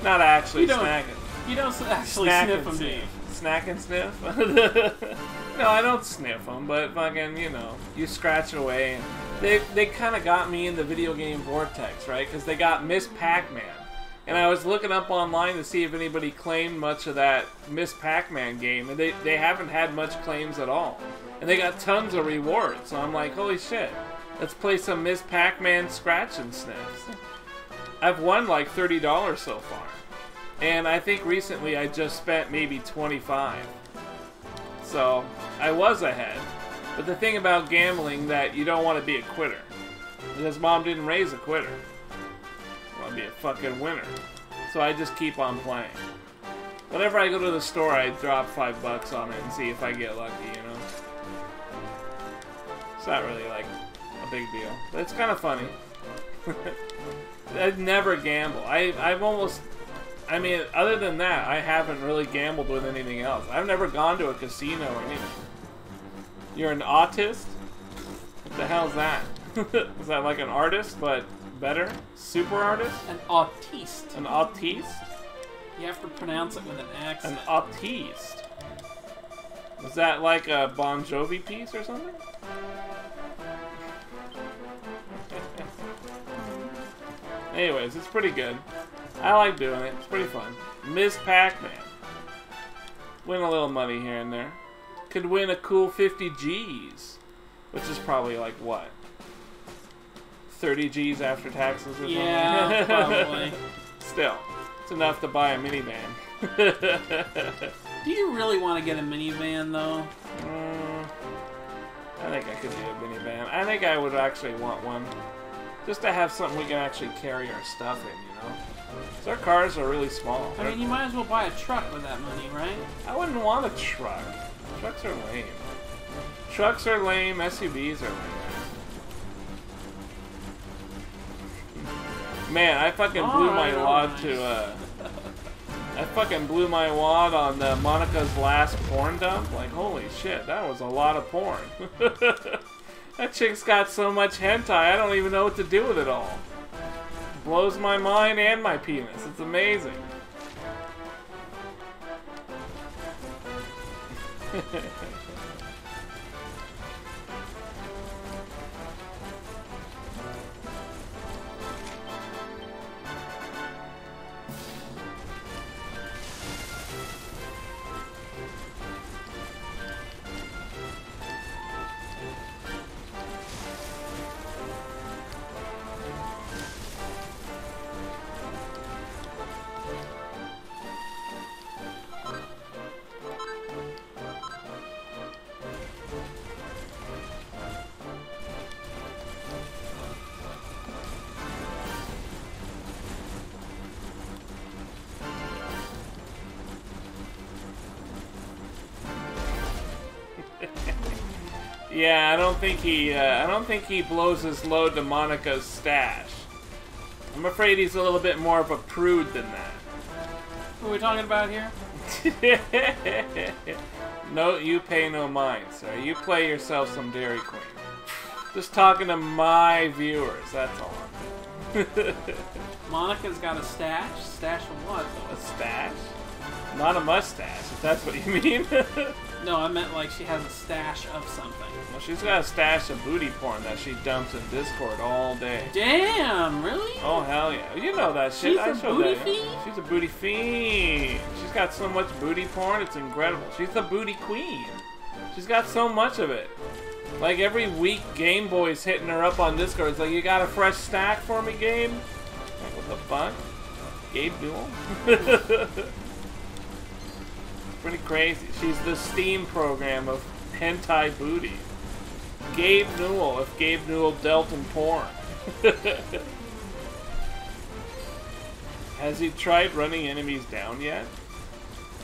Not actually You don't- snacking. You don't actually Snack sniff and them, do you? Snack and sniff? No, I don't sniff them, but fucking, you know, you scratch away. And they kind of got me in the video game vortex, right? Because they got Miss Pac-Man. And I was looking up online to see if anybody claimed much of that Miss Pac-Man game, and they haven't had much claims at all. And they got tons of rewards, so I'm like, holy shit, let's play some Miss Pac-Man scratch and sniffs. I've won like $30 so far. And I think recently I just spent maybe $25. So, I was ahead. But the thing about gambling that you don't want to be a quitter. Because Mom didn't raise a quitter. I want to be a fucking winner. So I just keep on playing. Whenever I go to the store, I drop $5 on it and see if I get lucky, you know? It's not really like a big deal. But it's kind of funny. I'd never gamble. I've almost... I mean, other than that, I haven't really gambled with anything else. I've never gone to a casino or anything. You're an autist? What the hell is that? Is that like an artist, but better? Super artist? An autiste. An autiste? You have to pronounce it with an accent. An autiste. Is that like a Bon Jovi piece or something? Anyways, it's pretty good. I like doing it. It's pretty fun. Ms. Pac-Man. Win a little money here and there. Could win a cool 50 G's. Which is probably like what? 30 G's after taxes or something? Yeah, probably. Still, it's enough to buy a minivan. Do you really want to get a minivan, though? I think I could do a minivan. I think I would actually want one. Just to have something we can actually carry our stuff in, you know? So our cars are really small. I mean, you might as well buy a truck with that money, right? I wouldn't want a truck. Trucks are lame. Trucks are lame, SUVs are lame. Man, I fucking blew my wad to, I fucking blew my wad on Monica's last porn dump. Like, holy shit, that was a lot of porn. That chick's got so much hentai, I don't even know what to do with it all. Blows my mind and my penis. It's amazing. Yeah, I don't think he blows his load to Monica's stash. I'm afraid he's a little bit more of a prude than that. What are we talking about here? No, you pay no mind, sir. You play yourself some Dairy Queen. Just talking to my viewers, that's all. Monica's got a stash? Stash of what, though? A stash? Not a mustache, if that's what you mean. No, I meant like she has a stash of something. Well, she's got a stash of booty porn that she dumps in Discord all day. Damn, really? Oh, hell yeah. You know that shit. She's I a showed booty that. fiend? She's a booty fiend. She's got so much booty porn, it's incredible. She's the booty queen. She's got so much of it. Like, every week, Game Boy's hitting her up on Discord. It's like, you got a fresh stack for me, Game? What the fuck? Gabe Newell? Pretty crazy. She's the Steam program of hentai booty. Gabe Newell, if Gabe Newell dealt in porn. Has he tried running enemies down yet?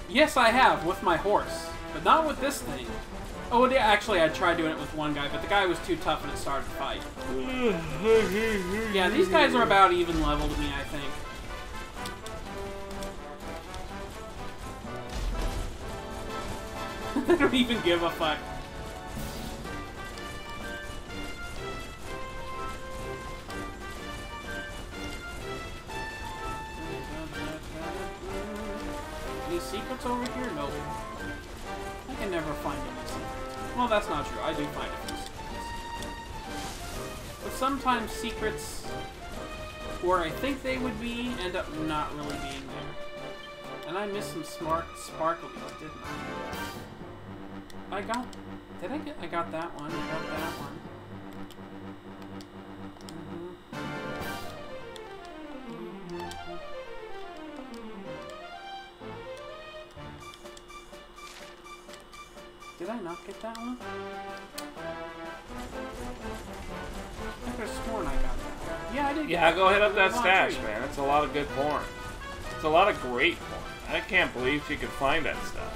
Yes, I have, with my horse. But not with this thing. Oh, yeah, actually, I tried doing it with one guy, but the guy was too tough and it started to fight. Yeah, these guys are about even level to me, I think. They don't even give a fuck. Any secrets over here? Nope. I can never find any secrets. Well, that's not true. I do find a few secrets. But sometimes secrets where I think they would be end up not really being there. And I missed some smart sparklies, didn't I? I got that one. I got that one. Did I not get that one? I could have sworn I got that one. Yeah, I did. Yeah, go hit up that stash, man. It's a lot of good porn. It's a lot of great porn. I can't believe she could find that stuff.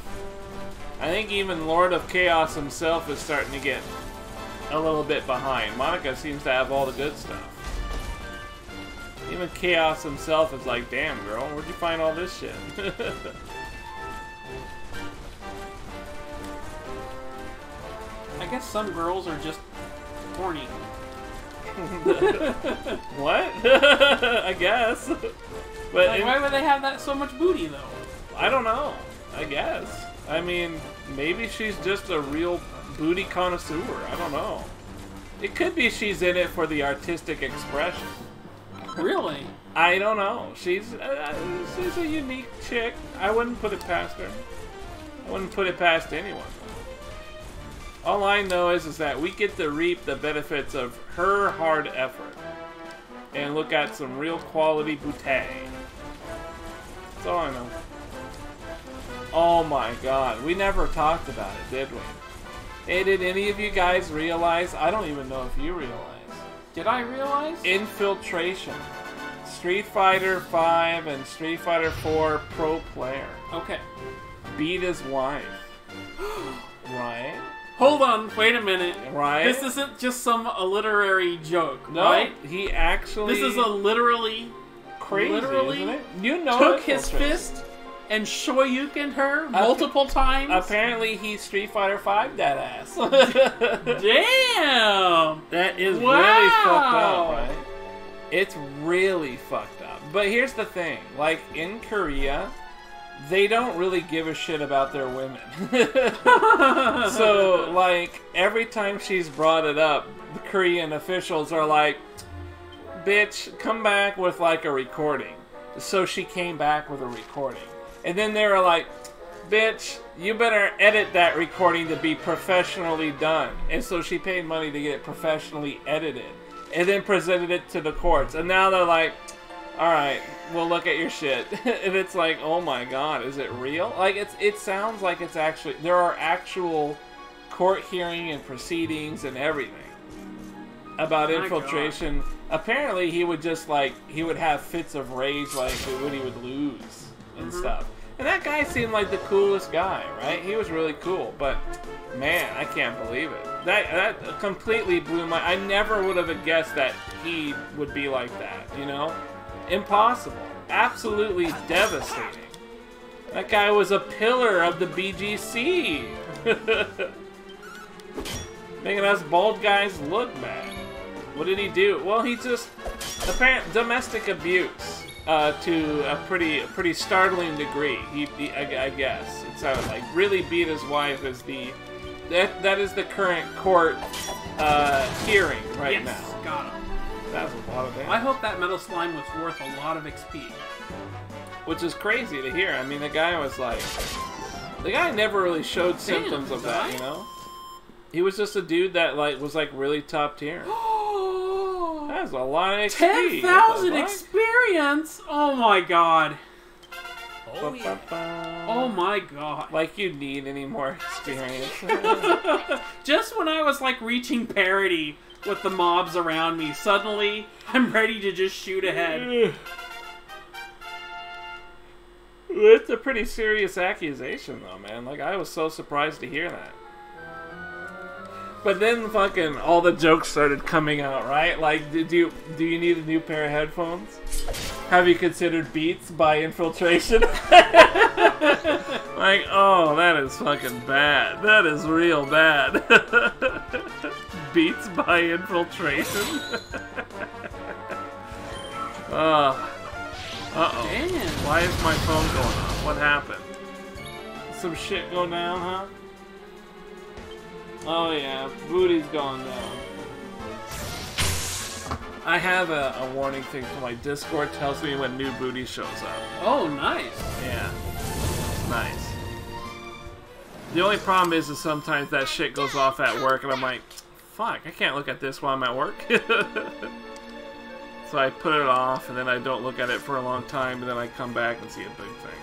I think even Lord of Chaos himself is starting to get a little bit behind. Monica seems to have all the good stuff. Even Chaos himself is like, damn, girl, where'd you find all this shit? I guess some girls are just horny. What? I guess. But like, why would they have that so much booty, though? I don't know. I guess. I mean, maybe she's just a real booty connoisseur. I don't know. It could be she's in it for the artistic expression. Really? I don't know. She's a unique chick. I wouldn't put it past her. I wouldn't put it past anyone. All I know is that we get to reap the benefits of her hard effort and look at some real quality booty. That's all I know. Oh my god, we never talked about it, did we? Hey, did any of you guys realize? I don't even know if you realize. Did I realize? Infiltration. Street Fighter 5 and Street Fighter 4 pro player. Okay. Beat his wife. Right? Hold on, wait a minute. Right? This isn't just some literary joke, No, right? he actually... This is a literally isn't it? You know took his fist and shoyukened her multiple times. Apparently, he's Street Fighter 5 that ass. Damn! That is really fucked up, right? It's really fucked up. But here's the thing. Like, in Korea, they don't really give a shit about their women. So, like, every time she's brought it up, the Korean officials are like, bitch, come back with, like, a recording. So she came back with a recording. And then they were like, bitch, you better edit that recording to be professionally done. And so she paid money to get it professionally edited. And then presented it to the courts. And now they're like, alright, we'll look at your shit. And it's like, oh my god, is it real? Like, it sounds like it's actually, there are actual court hearing and proceedings and everything about infiltration. Apparently he would just like, he would have fits of rage like when he would lose and stuff. And that guy seemed like the coolest guy, right? He was really cool, but man, I can't believe it. That completely blew my... I never would have guessed that he would be like that, you know? Impossible. Absolutely devastating. That guy was a pillar of the BGC. Making us bald guys look bad. What did he do? Well, he just... apparent domestic abuse. To a pretty startling degree. I guess it sounded like really beat his wife is that is the current court hearing right now. Got him. That's a lot of damage. I hope that metal slime was worth a lot of XP. Which is crazy to hear. I mean, the guy was like, the guy never really showed symptoms of that. You know, he was just a dude that like was like really top tier. That's a lot of XP. 10,000 experience? Oh my god. Oh, yeah. Oh my god. Like you need any more experience. Just when I was like reaching parity with the mobs around me, suddenly I'm ready to just shoot ahead. It's a pretty serious accusation though, man. Like I was so surprised to hear that. But then fucking all the jokes started coming out, right? Like, do you need a new pair of headphones? Have you considered Beats by Infiltration? Like, oh, that is fucking bad. That is real bad. Beats by Infiltration? Uh-oh. Damn. Why is my phone going off? What happened? Some shit go down, huh? Oh yeah, booty's going down. I have a warning thing for my Discord, tells me when new booty shows up. Oh, nice. Yeah. It's nice. The only problem is sometimes that shit goes off at work and I'm like, fuck, I can't look at this while I'm at work. So I put it off and then I don't look at it for a long time and then I come back and see a big thing.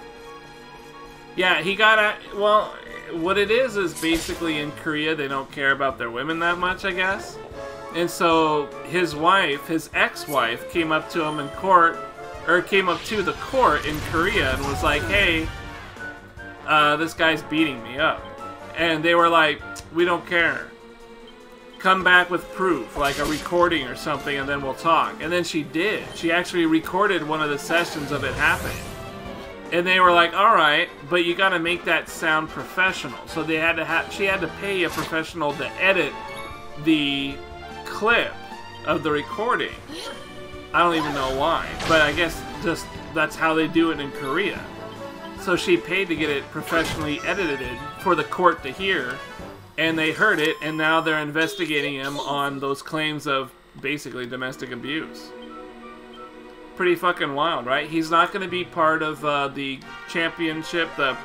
Yeah, he got a... Well, what it is basically in Korea they don't care about their women that much, I guess. And so his wife, his ex-wife, came up to him in court, or came up to the court in Korea and was like, hey, this guy's beating me up. And they were like, we don't care. Come back with proof, like a recording or something, and then we'll talk. And then she did. She actually recorded one of the sessions of it happening. And they were like, all right, but you got to make that sound professional. So they had to she had to pay a professional to edit the clip of the recording. I don't even know why, but I guess just that's how they do it in Korea. So she paid to get it professionally edited for the court to hear, and they heard it, and now they're investigating him on those claims of basically domestic abuse. Pretty fucking wild, right? He's not going to be part of the championship, the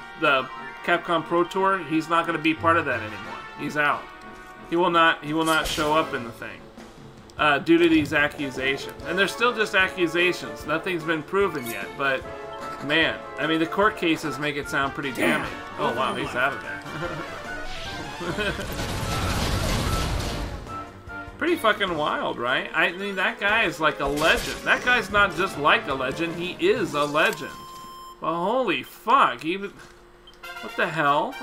Capcom Pro Tour. He's not going to be part of that anymore. He's out. He will not show up in the thing due to these accusations. And they're still just accusations. Nothing's been proven yet. But man, I mean, the court cases make it sound pretty damning. Oh wow, he's out of there. Pretty fucking wild, right? I mean, that guy is like a legend. That guy's not just like a legend, he is a legend. But holy fuck, what the hell?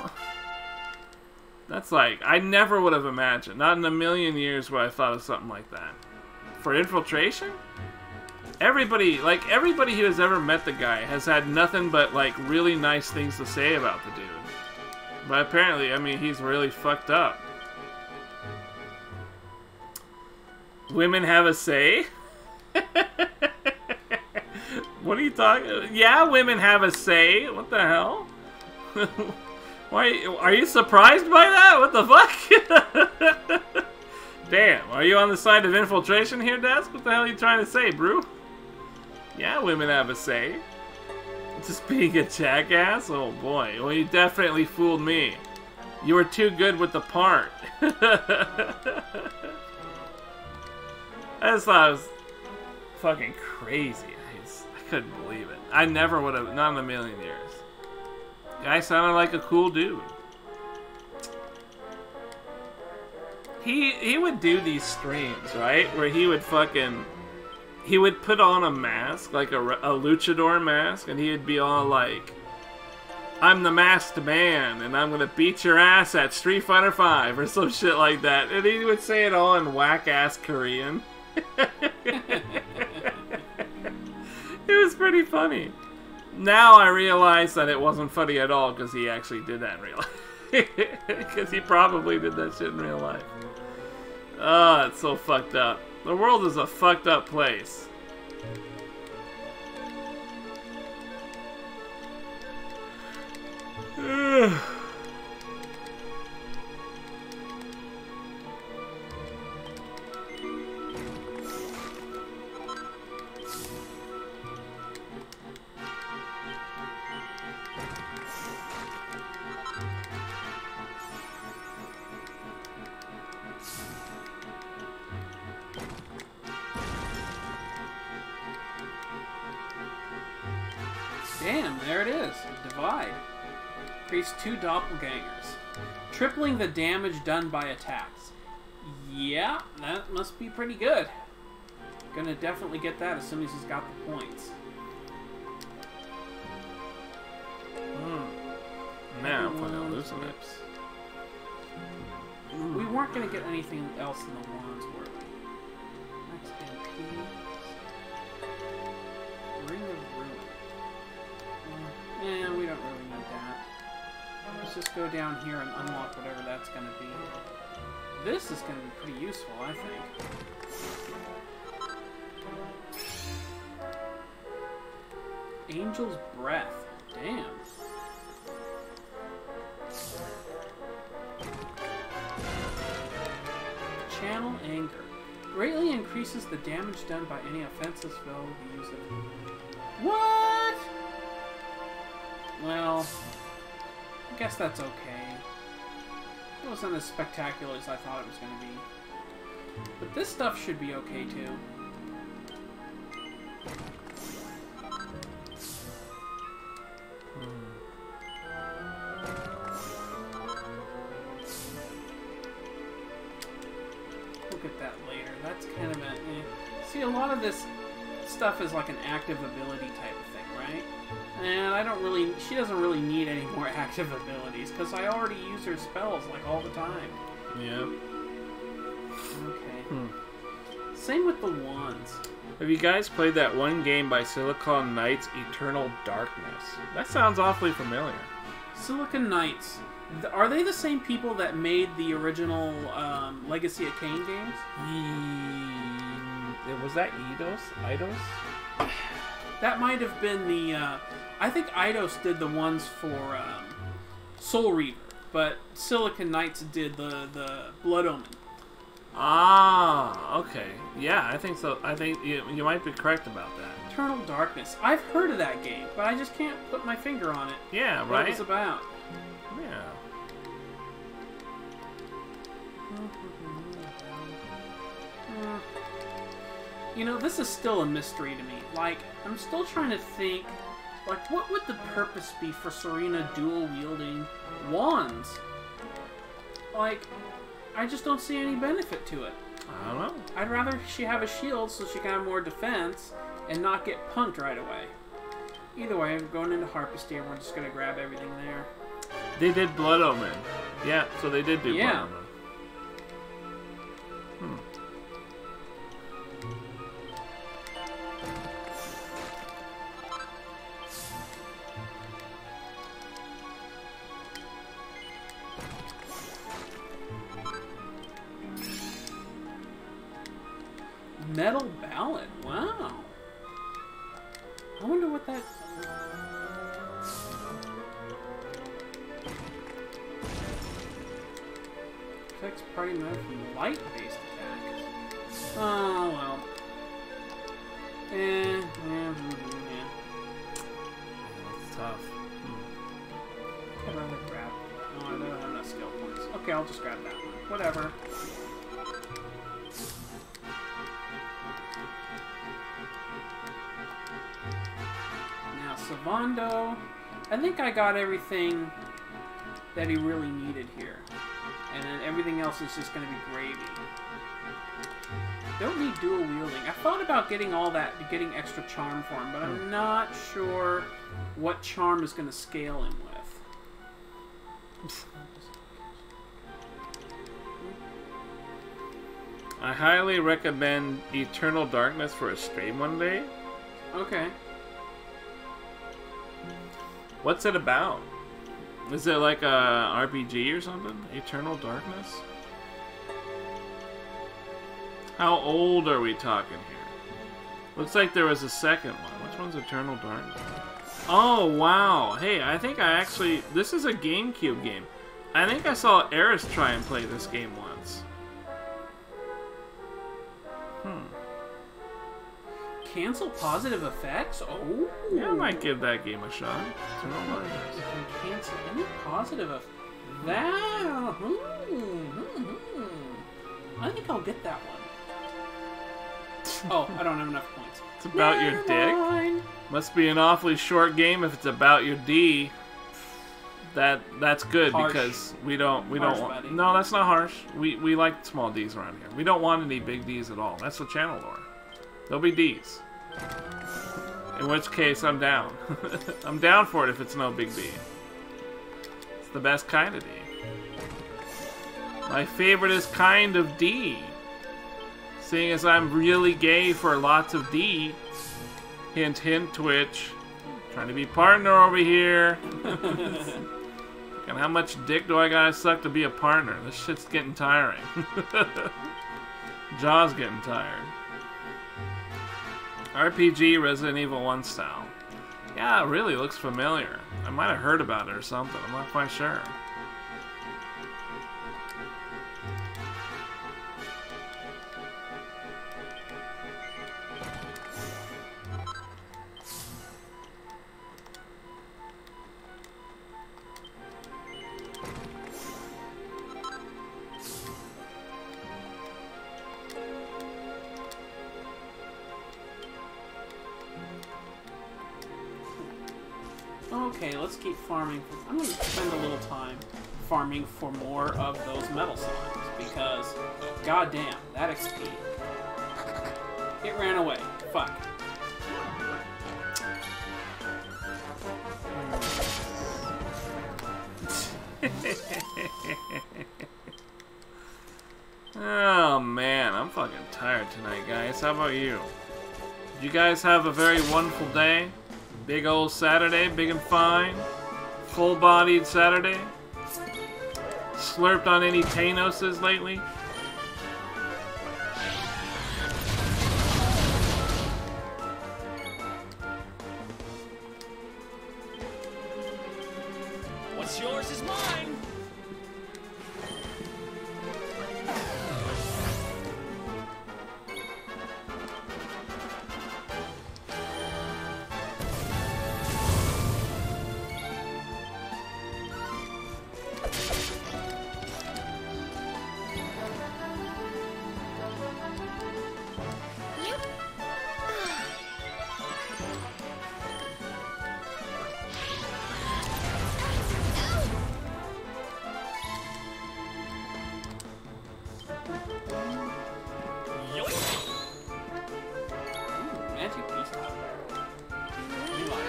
That's like, I never would have imagined, not in a million years would I thought of something like that. For Infiltration? Everybody who has ever met the guy has had nothing but like really nice things to say about the dude. But apparently, I mean, he's really fucked up. Women have a say? What are you talking? Yeah, women have a say. What the hell? Why are you surprised by that? What the fuck? Damn, are you on the side of Infiltration here, Desk? What the hell are you trying to say, bro? Yeah, women have a say. Just being a jackass? Oh boy, well you definitely fooled me. You were too good with the part. I just thought it was fucking crazy. I couldn't believe it. I never would have, not in a million years. Guy sounded like a cool dude. He would do these streams, right? Where he would put on a mask, like a luchador mask, and he'd be all like, I'm the masked man, and I'm gonna beat your ass at Street Fighter V, or some shit like that. And he would say it all in whack-ass Korean. It was pretty funny. Now I realize that it wasn't funny at all because he actually did that in real life. Because he probably did that shit in real life. Oh, it's so fucked up. The world is a fucked up place. Damn, there it is. Divide. Creates 2 doppelgangers. Tripling the damage done by attacks. Yeah, that must be pretty good. Gonna definitely get that as soon as he's got the points. Now I'm going to loosen it. We weren't gonna get anything else in the wands, were we? Max MP. Ring of Ruin. We don't really need that. Let's just go down here and unlock whatever that's gonna be. This is gonna be pretty useful, I think. Angel's Breath. Damn. Channel Anger. Greatly increases the damage done by any offensive spell you use it. What? Well, I guess that's okay. It wasn't as spectacular as I thought it was going to be. But this stuff should be okay too. Look at that later. That's kind of a... See, a lot of this stuff is like an active ability type of thing, right? And I don't really... She doesn't really need any more active abilities, because I already use her spells, like, all the time. Yep. Okay. Same with the wands. Have you guys played that one game by Silicon Knights, Eternal Darkness? That sounds awfully familiar. Silicon Knights. Are they the same people that made the original Legacy of Kain games? Was that Eidos? That might have been the... I think Eidos did the ones for Soul Reaver, but Silicon Knights did the Blood Omen. Ah, okay. Yeah, I think so. I think you might be correct about that. Eternal Darkness. I've heard of that game, but I just can't put my finger on it. Yeah, what right? It was about. Yeah. You know, this is still a mystery to me. Like, I'm still trying to think, like, what would the purpose be for Serena dual-wielding wands? Like, I just don't see any benefit to it. I don't know. I'd rather she have a shield so she can have more defense and not get punked right away. Either way, I'm going into Harpistry and we're just going to grab everything there. They did Blood Omen. Yeah, so they did do Blood Omen. Metal Ballad. Wow. I wonder what that... Protects party member from light-based attacks. Oh, well. Yeah. It's tough. I'd rather grab... Oh, I don't have enough skill points. Okay, I'll just grab that one. Whatever. Savando. I think I got everything that he really needed here. And then everything else is just going to be gravy. Don't need dual wielding. I thought about getting all that, getting extra charm for him, but I'm not sure what charm is going to scale him with. I highly recommend Eternal Darkness for a stream one day. Okay. What's it about? Is it like a RPG or something? Eternal Darkness? How old are we talking here? Looks like there was a second one. Which one's Eternal Darkness? Oh, wow. Hey, I think I actually... This is a GameCube game. I think I saw Eris try and play this game once. Cancel positive effects? Oh. Yeah, I might give that game a shot. Eternal Darkness. You can cancel any positive effects. That... I think I'll get that one. Oh, I don't have enough points. It's about your dick? Must be an awfully short game if it's about your D. That's good Harsh. because we don't Harsh, want. buddy. No, that's not harsh. We like small D's around here. We don't want any big D's at all. That's the channel lore. There'll be D's. In which case, I'm down. I'm down for it if it's no big D. It's the best kind of D. My favorite is kind of D. Seeing as I'm really gay for lots of D. Hint, hint, Twitch. Trying to be partner over here. And how much dick do I gotta suck to be a partner? This shit's getting tiring. Jaw's getting tired. RPG Resident Evil 1 style. Yeah, it really looks familiar. I might have heard about it or something. I'm not quite sure. Okay, let's keep farming. I'm going to spend a little time farming for more of those metal slimes because, goddamn, that XP. It ran away. Fuck. Oh man, I'm fucking tired tonight, guys. How about you? Did you guys have a very wonderful day? Big old Saturday, big and fine. Full-bodied Saturday. Slurped on any Tanoses lately? What's yours is mine. Magic beast out there. We like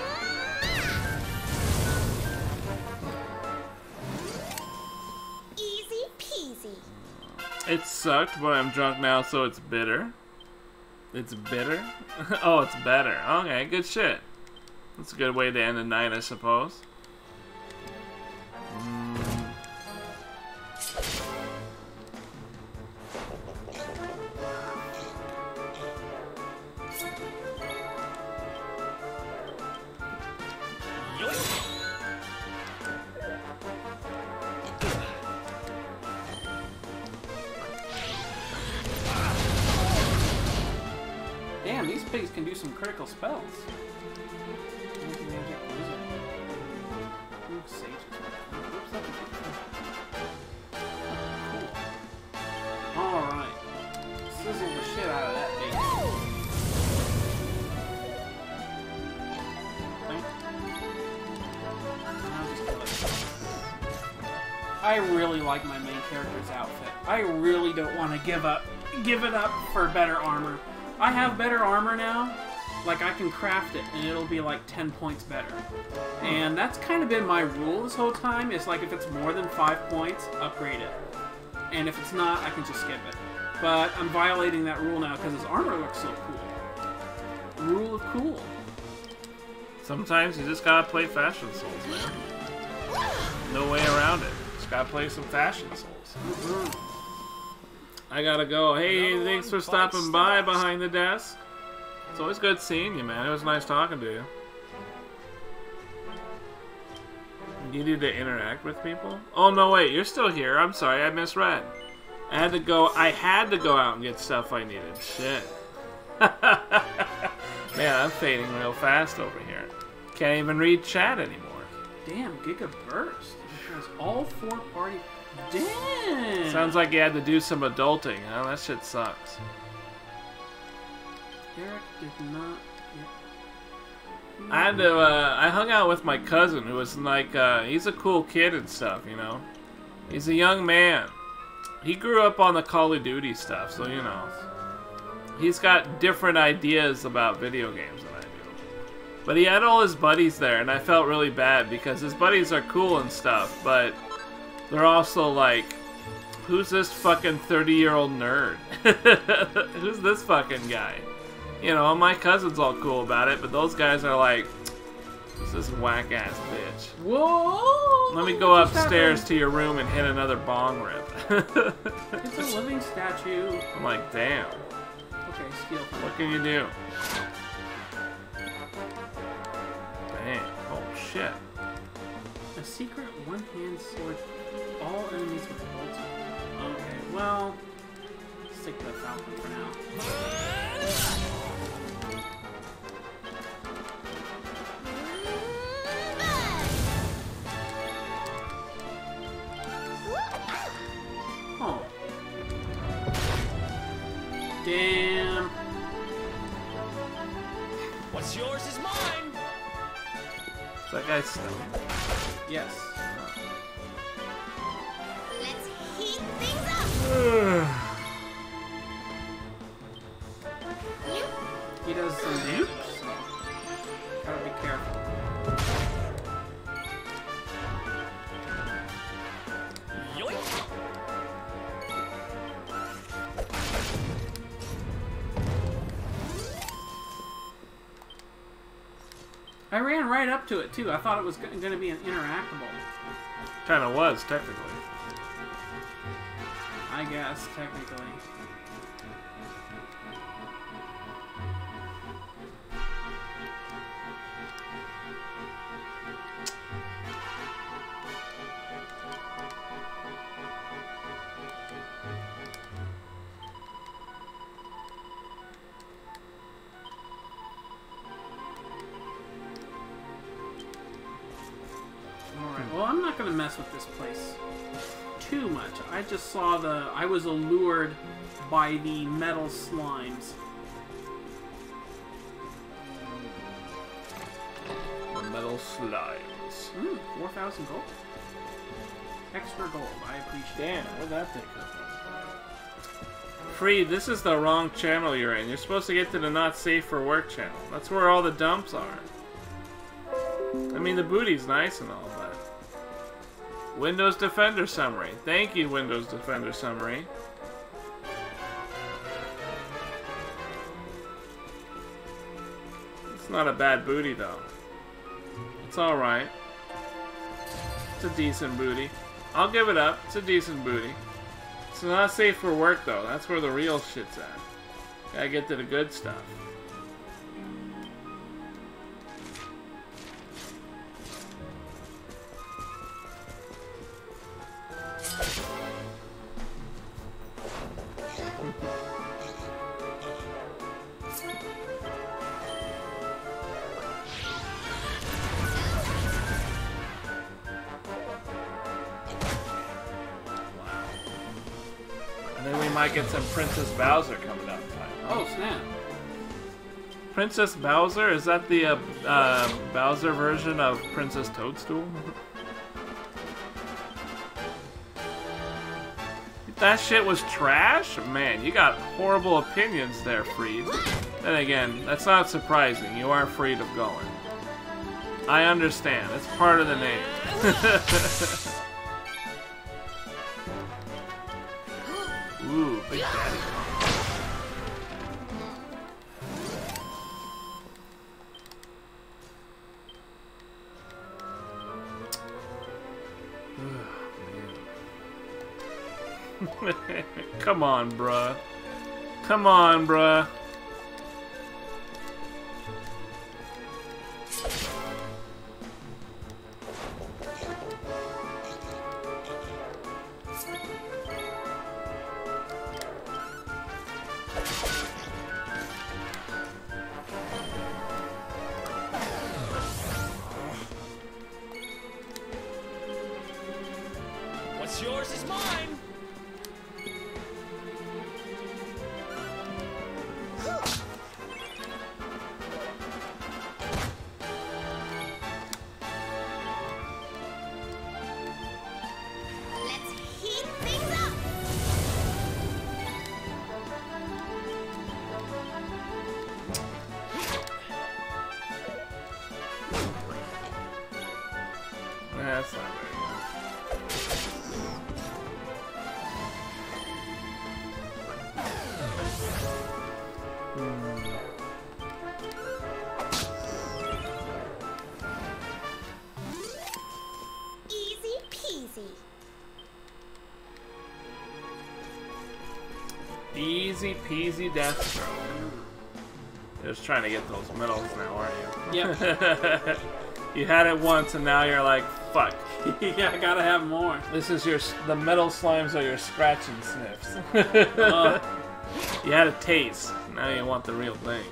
it. Easy peasy. It sucked, but I'm drunk now, so it's bitter. It's bitter? Oh, it's better. Okay, good shit. That's a good way to end the night, I suppose. Damn, these pigs can do some critical spells. Anti-magic wizard. Ooh, sages. Oops, that's a big thing. Cool. Alright. Sizzle the shit out of that baby. I'll just kill it. I really like my main character's outfit. I really don't want to give it up for better armor. I have better armor now. Like, I can craft it, and it'll be like 10 points better. And that's kind of been my rule this whole time. It's like, if it's more than 5 points, upgrade it. And if it's not, I can just skip it. But I'm violating that rule now because his armor looks so cool. Rule of cool. Sometimes you just gotta play Fashion Souls, man. No way around it. Just gotta play some Fashion Souls. I gotta go. Hey, thanks for stopping by behind the desk. It's always good seeing you, man. It was nice talking to you. You need to interact with people? Oh, no, wait. You're still here. I'm sorry. I misread. I had to go out and get stuff I needed. Shit. Man, I'm fading real fast over here. Can't even read chat anymore. Damn, Giga Burst. It has all 4 party... Damn! Sounds like you had to do some adulting, huh? That shit sucks. Eric did not. I had to, I hung out with my cousin who was like, he's a cool kid and stuff, you know? He's a young man. He grew up on the Call of Duty stuff, so, you know. He's got different ideas about video games than I do. But he had all his buddies there, and I felt really bad because his buddies are cool and stuff, but they're also like, who's this fucking 30-year-old nerd? Who's this fucking guy? You know, my cousin's all cool about it, but those guys are like, who's this whack-ass bitch? Whoa! Let me go upstairs to your room and hit another bong rip. It's a living statue. I'm like, damn. Okay, steal. What can you do? Dang. Oh, shit. A secret one-hand sword. All enemies with bolts. Okay, well, stick to the falcon for now. Oh. Damn. What's yours is mine. That guy's stunning. Yes. Let's heat things up. He does some nukes. Gotta be careful. Yoink. I ran right up to it too. I thought it was going to be an interactable. Kinda was, technically. I guess, technically. Alright, well, I'm not going to mess with this place too much. I just saw I was allured by the metal slimes. The metal slimes. 4,000 gold. Extra gold, I appreciate Damn, that. where'd that take her from? Free, this is the wrong channel you're in. You're supposed to get to the not safe for work channel. That's where all the dumps are. I mean, the booty's nice and all, but... Windows Defender Summary. Thank you, Windows Defender Summary. It's not a bad booty, though. It's alright. It's a decent booty. I'll give it up. It's a decent booty. It's not safe for work, though. That's where the real shit's at. Gotta get to the good stuff. And then we might get some Princess Bowser coming up. Oh, snap. Princess Bowser? Is that the Bowser version of Princess Toadstool? That shit was trash? Man, you got horrible opinions there, Freed. Then again, that's not surprising. You are freed of going. I understand. It's part of the name. Ooh, Big Daddy. Come on, bruh. Come on, bruh. What's yours is mine. Easy peasy death stroke. You're just trying to get those medals now, aren't you? Yep. You had it once and now you're like, fuck. Yeah, I gotta have more. This is the metal slimes are your scratching sniffs. You had a taste. Now you want the real thing.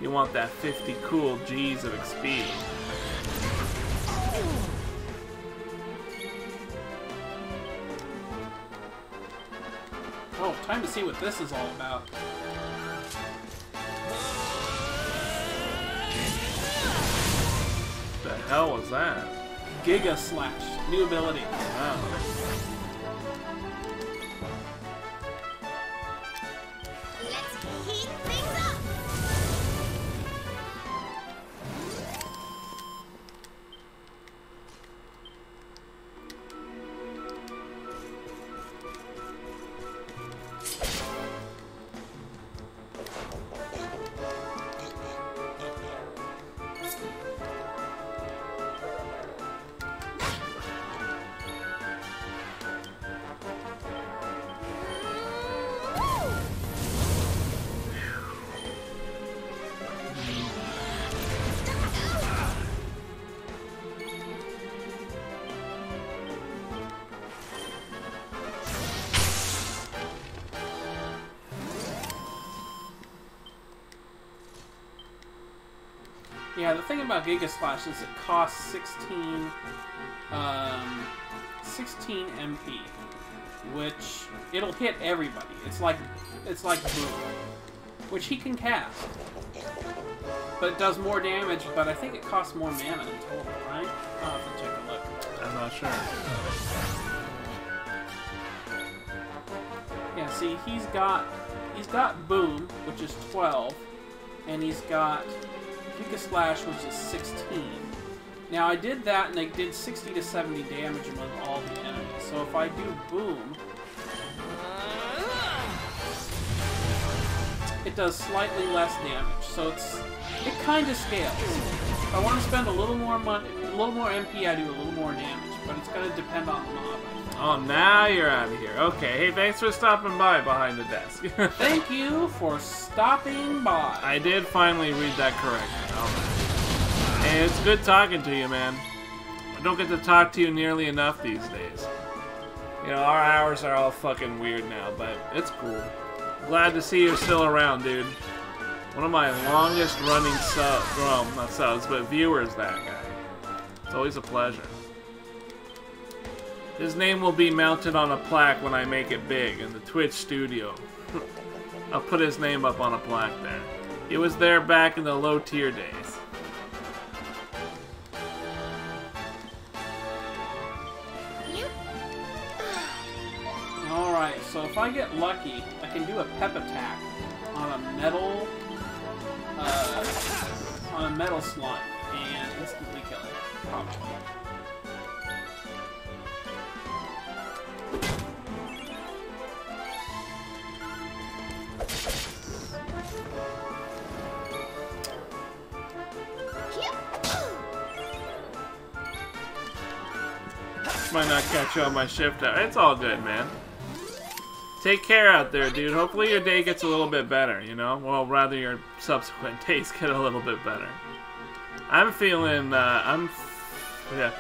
You want that 50 cool G's of XP. Oh, time to see what this is all about. The hell was that? Giga Slash. New ability. Wow. Let's heat things up. Yeah, the thing about Giga Slash is it costs 16 MP, which it'll hit everybody. It's like Boom, which he can cast, but it does more damage. But I think it costs more mana in total, right? I'll have to take a look. I'm not sure. Yeah, see, he's got Boom, which is 12, and he's got Giga Slash, which is 16. Now I did that, and they did 60 to 70 damage among all the enemies. So if I do Boom, it does slightly less damage. So it kind of scales. If I want to spend a little more money, a little more MP, I do a little more damage, but it's going to depend on the mob. I think. Oh, now you're out of here. Okay, hey, thanks for stopping by behind the desk. Thank you for stopping by. I did finally read that correctly. Oh, hey, it's good talking to you, man. I don't get to talk to you nearly enough these days. You know, our hours are all fucking weird now, but it's cool. Glad to see you're still around, dude. One of my longest running well, not subs, but viewers, that guy. It's always a pleasure. His name will be mounted on a plaque when I make it big in the Twitch studio. I'll put his name up on a plaque there. He was there back in the Lothire days. Alright, so if I get lucky, I can do a pep attack on a metal slime and instantly kill it, probably. Might not catch you on my shift out. It's all good, man. Take care out there, dude. Hopefully your day gets a little bit better, you know? Well, rather your subsequent days get a little bit better. I'm feeling, I'm faded.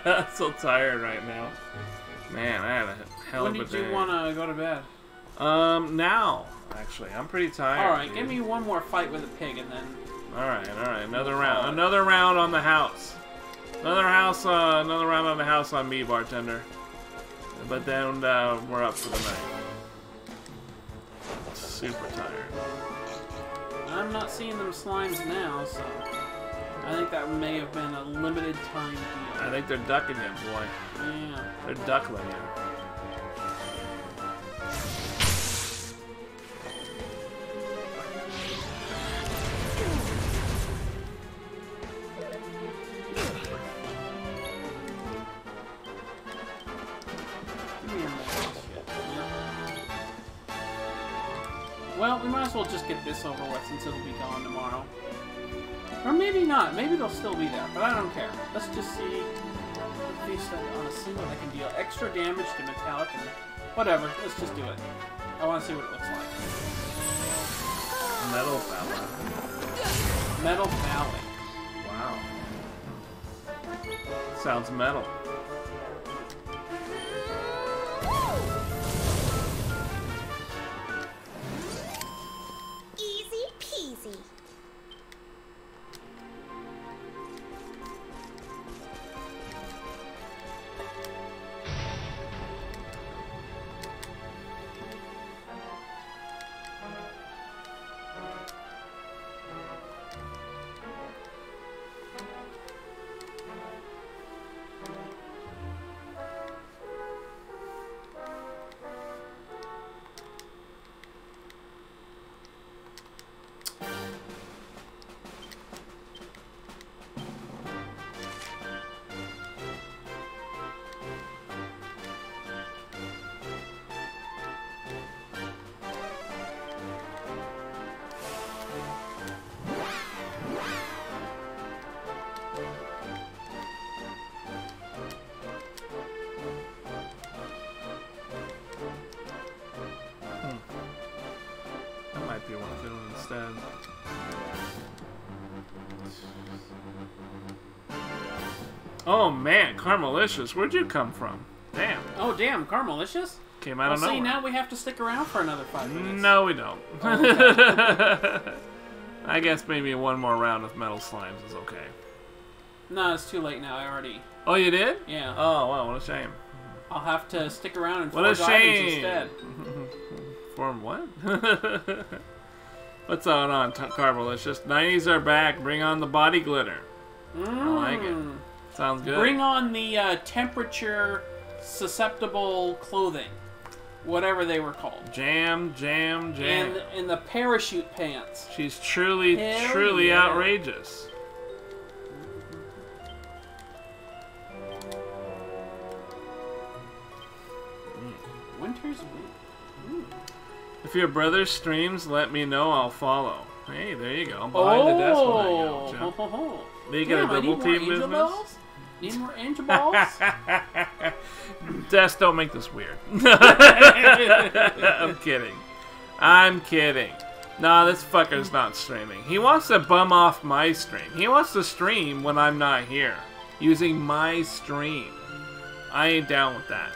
I'm so tired right now. Man, I had a hell of a day. When did you want to go to bed? Now, actually. I'm pretty tired. Alright, dude. give me one more fight with a pig and then... Alright. Another round. Another round on the house. Another round on the house on me, bartender. But then we're up for the night. Super tired. I'm not seeing them slimes now, so... I think that may have been a limited time deal. I think they're ducking you, boy. Yeah. They're duckling you. Well, we might as well just get this over with since it'll be gone tomorrow. Or maybe not. Maybe they'll still be there, but I don't care. Let's just see. On a single, I can deal extra damage to metallic and Whatever. Let's just do it. I want to see what it looks like. Metal ballad. Metal ballad. Wow. Sounds metal. Easy peasy. That might be one to do instead. Oh man, Carmelicious, where'd you come from? Damn. Oh, damn. Carmelicious? Came out of See, nowhere. now we have to stick around for another 5 minutes. No, we don't. Oh, okay. I guess maybe one more round of metal slimes is okay. No, it's too late now. I already... Oh, you did? Yeah. Oh, wow, what a shame. I'll have to stick around and What a forge items shame. instead. Form what? What's going on, Carmelicious? 90s are back. Bring on the body glitter. I like it. Sounds good. Bring on the temperature-susceptible clothing. Whatever they were called. Jam. And the parachute pants. She's truly Hell yeah. outrageous. Winter's Wind. If your brother streams, let me know. I'll follow. Hey, there you go. Behind the desk will hang out, Jim. Making a Damn, I double need more team angel business. balls? Need more angel balls? Des, don't make this weird. I'm kidding. I'm kidding. Nah, this fucker's not streaming. He wants to bum off my stream. He wants to stream when I'm not here. Using my stream. I ain't down with that.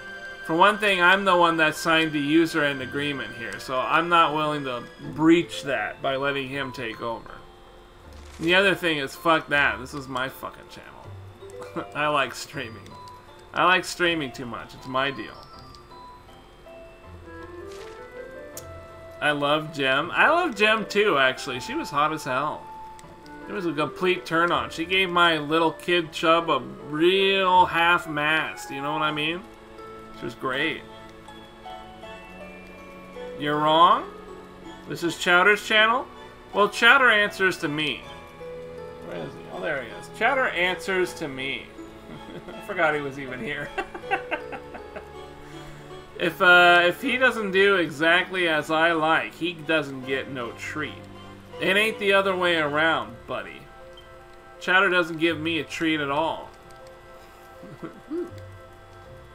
For one thing, I'm the one that signed the user end agreement here, so I'm not willing to breach that by letting him take over. The other thing is, fuck that. This is my fucking channel. I like streaming. I like streaming too much. It's my deal. I love Gem. I love Gem too, actually. She was hot as hell. It was a complete turn on. She gave my little kid chub a real half-mast. You know what I mean? She was great. You're wrong? This is Chowder's channel? Well, Chowder answers to me. Where is he? Oh, there he is. Chowder answers to me. I forgot he was even here. If he doesn't do exactly as I like, he doesn't get no treat. It ain't the other way around, buddy. Chowder doesn't give me a treat at all.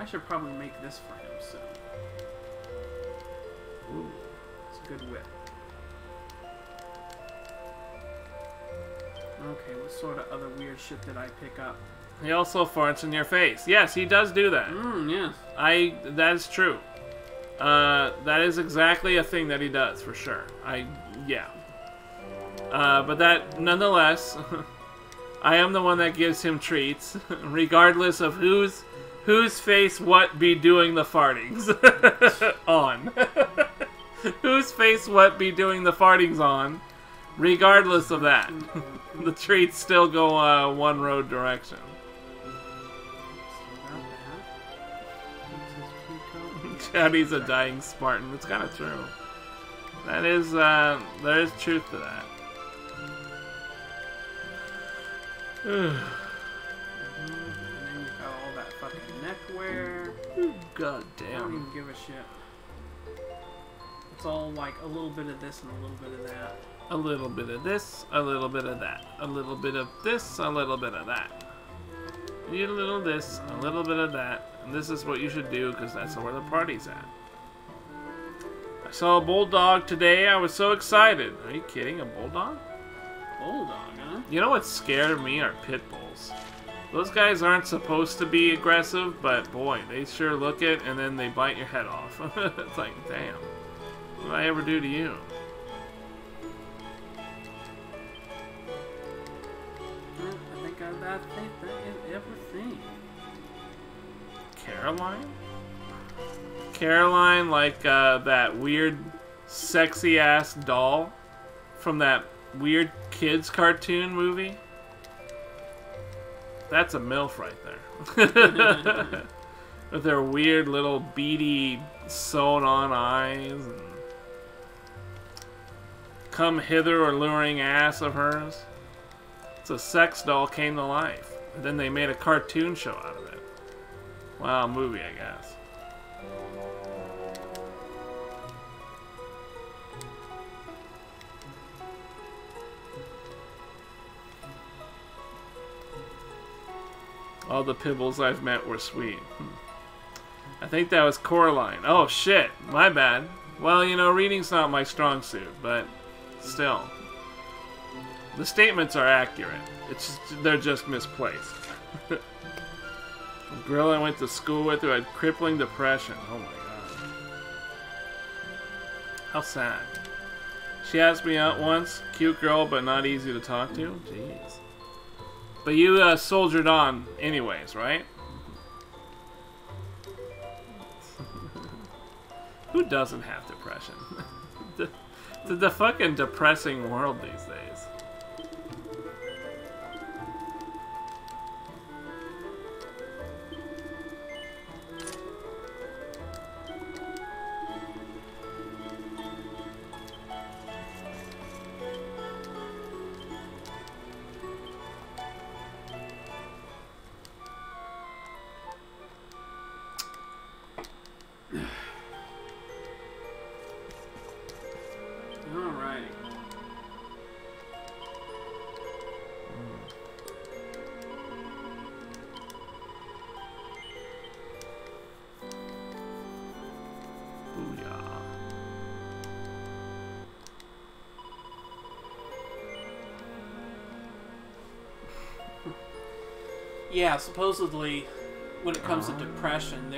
I should probably make this for him soon. Ooh, it's a good whip. Okay, what sort of other weird shit did I pick up? He also farts in your face. Yes, he does do that. Yes. That is true. That is exactly a thing that he does, for sure. Yeah. But that, nonetheless, I am the one that gives him treats, regardless of whose face what be doing the fartings on. Whose face what be doing the fartings on, regardless of that. The treats still go one road direction. Chowdy's a dying Spartan. It's kind of true. That is, there is truth to that. And then you got all that fucking neckwear. God I don't damn. even give a shit. It's all like a little bit of this and a little bit of that. A little bit of this, a little bit of that. A little bit of this, a little bit of that. You little this, a little bit of that. And this is what you should do, because that's where the party's at. I saw a bulldog today. I was so excited. Are you kidding? A bulldog? Bulldog, huh? You know what scared me are pit bulls. Those guys aren't supposed to be aggressive, but boy, they sure look it, and then they bite your head off. It's like, damn. What did I ever do to you? I think that is everything. Caroline? Caroline, like that weird, sexy-ass doll from that weird kids cartoon movie? That's a MILF right there. With their weird little beady sewn-on eyes and come hither alluring ass of hers. It's a sex doll came to life. And then they made a cartoon show out of it. Wow, movie, I guess. All the pibbles I've met were sweet. I think that was Coraline. Oh shit, my bad. Well, you know, reading's not my strong suit, but still. The statements are accurate. They're just misplaced. The girl I went to school with who had crippling depression. Oh my god. How sad. She asked me out once. Cute girl, but not easy to talk to. Jeez. But you soldiered on anyways, right? Who doesn't have depression? the fucking depressing world these days. Yeah, supposedly, when it comes to depression,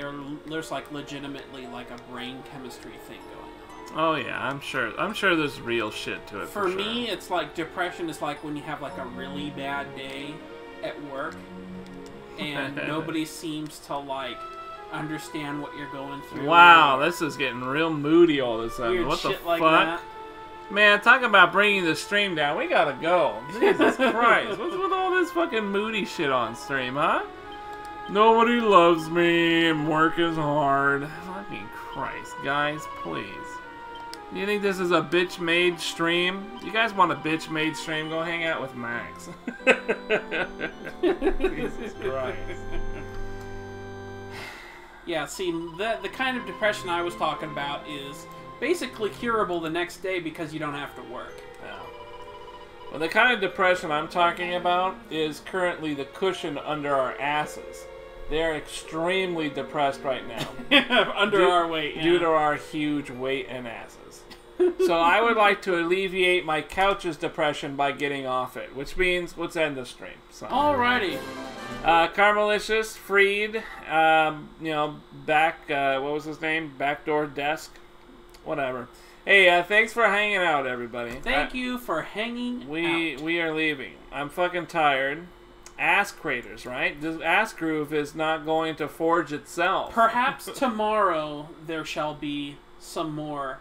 there's like legitimately like a brain chemistry thing going on. Oh yeah, I'm sure there's real shit to it. For me, it's like depression is like when you have like a really bad day at work, and nobody seems to like understand what you're going through. Wow, this is getting real moody all of a sudden. Weird What the shit fuck? like that. Man, talk about bringing the stream down. We gotta go. Jesus Christ. What's with all this fucking moody shit on stream, huh? Nobody loves me and work is hard. Fucking Christ, guys, please. Do you think this is a bitch-made stream? You guys want a bitch-made stream? Go hang out with Max. Jesus Christ. Yeah, see, the kind of depression I was talking about is basically curable the next day because you don't have to work. Yeah. Well, the kind of depression I'm talking about is currently the cushion under our asses. They're extremely depressed right now. Our weight. Yeah. Due to our huge weight and asses. So I would like to alleviate my couch's depression by getting off it, which means let's end the stream. So. Alrighty. Carmelicious, Freed, you know, what was his name? Backdoor Desk? Whatever. Hey, thanks for hanging out, everybody. Thank you for hanging out. We are leaving. I'm fucking tired. Ass craters, right? This ass groove is not going to forge itself. Perhaps tomorrow there shall be some more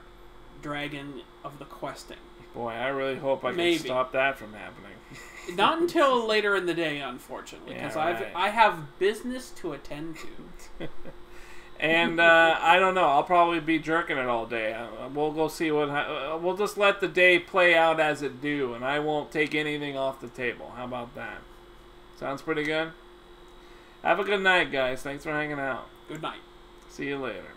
Dragon of the Questing. Boy, I really hope I can stop that from happening. Not until later in the day, unfortunately, because Yeah, right. I have business to attend to. And I don't know. I'll probably be jerking it all day. We'll go see what. We'll just let the day play out as it do, and I won't take anything off the table. How about that? Sounds pretty good. Have a good night, guys. Thanks for hanging out. Good night. See you later.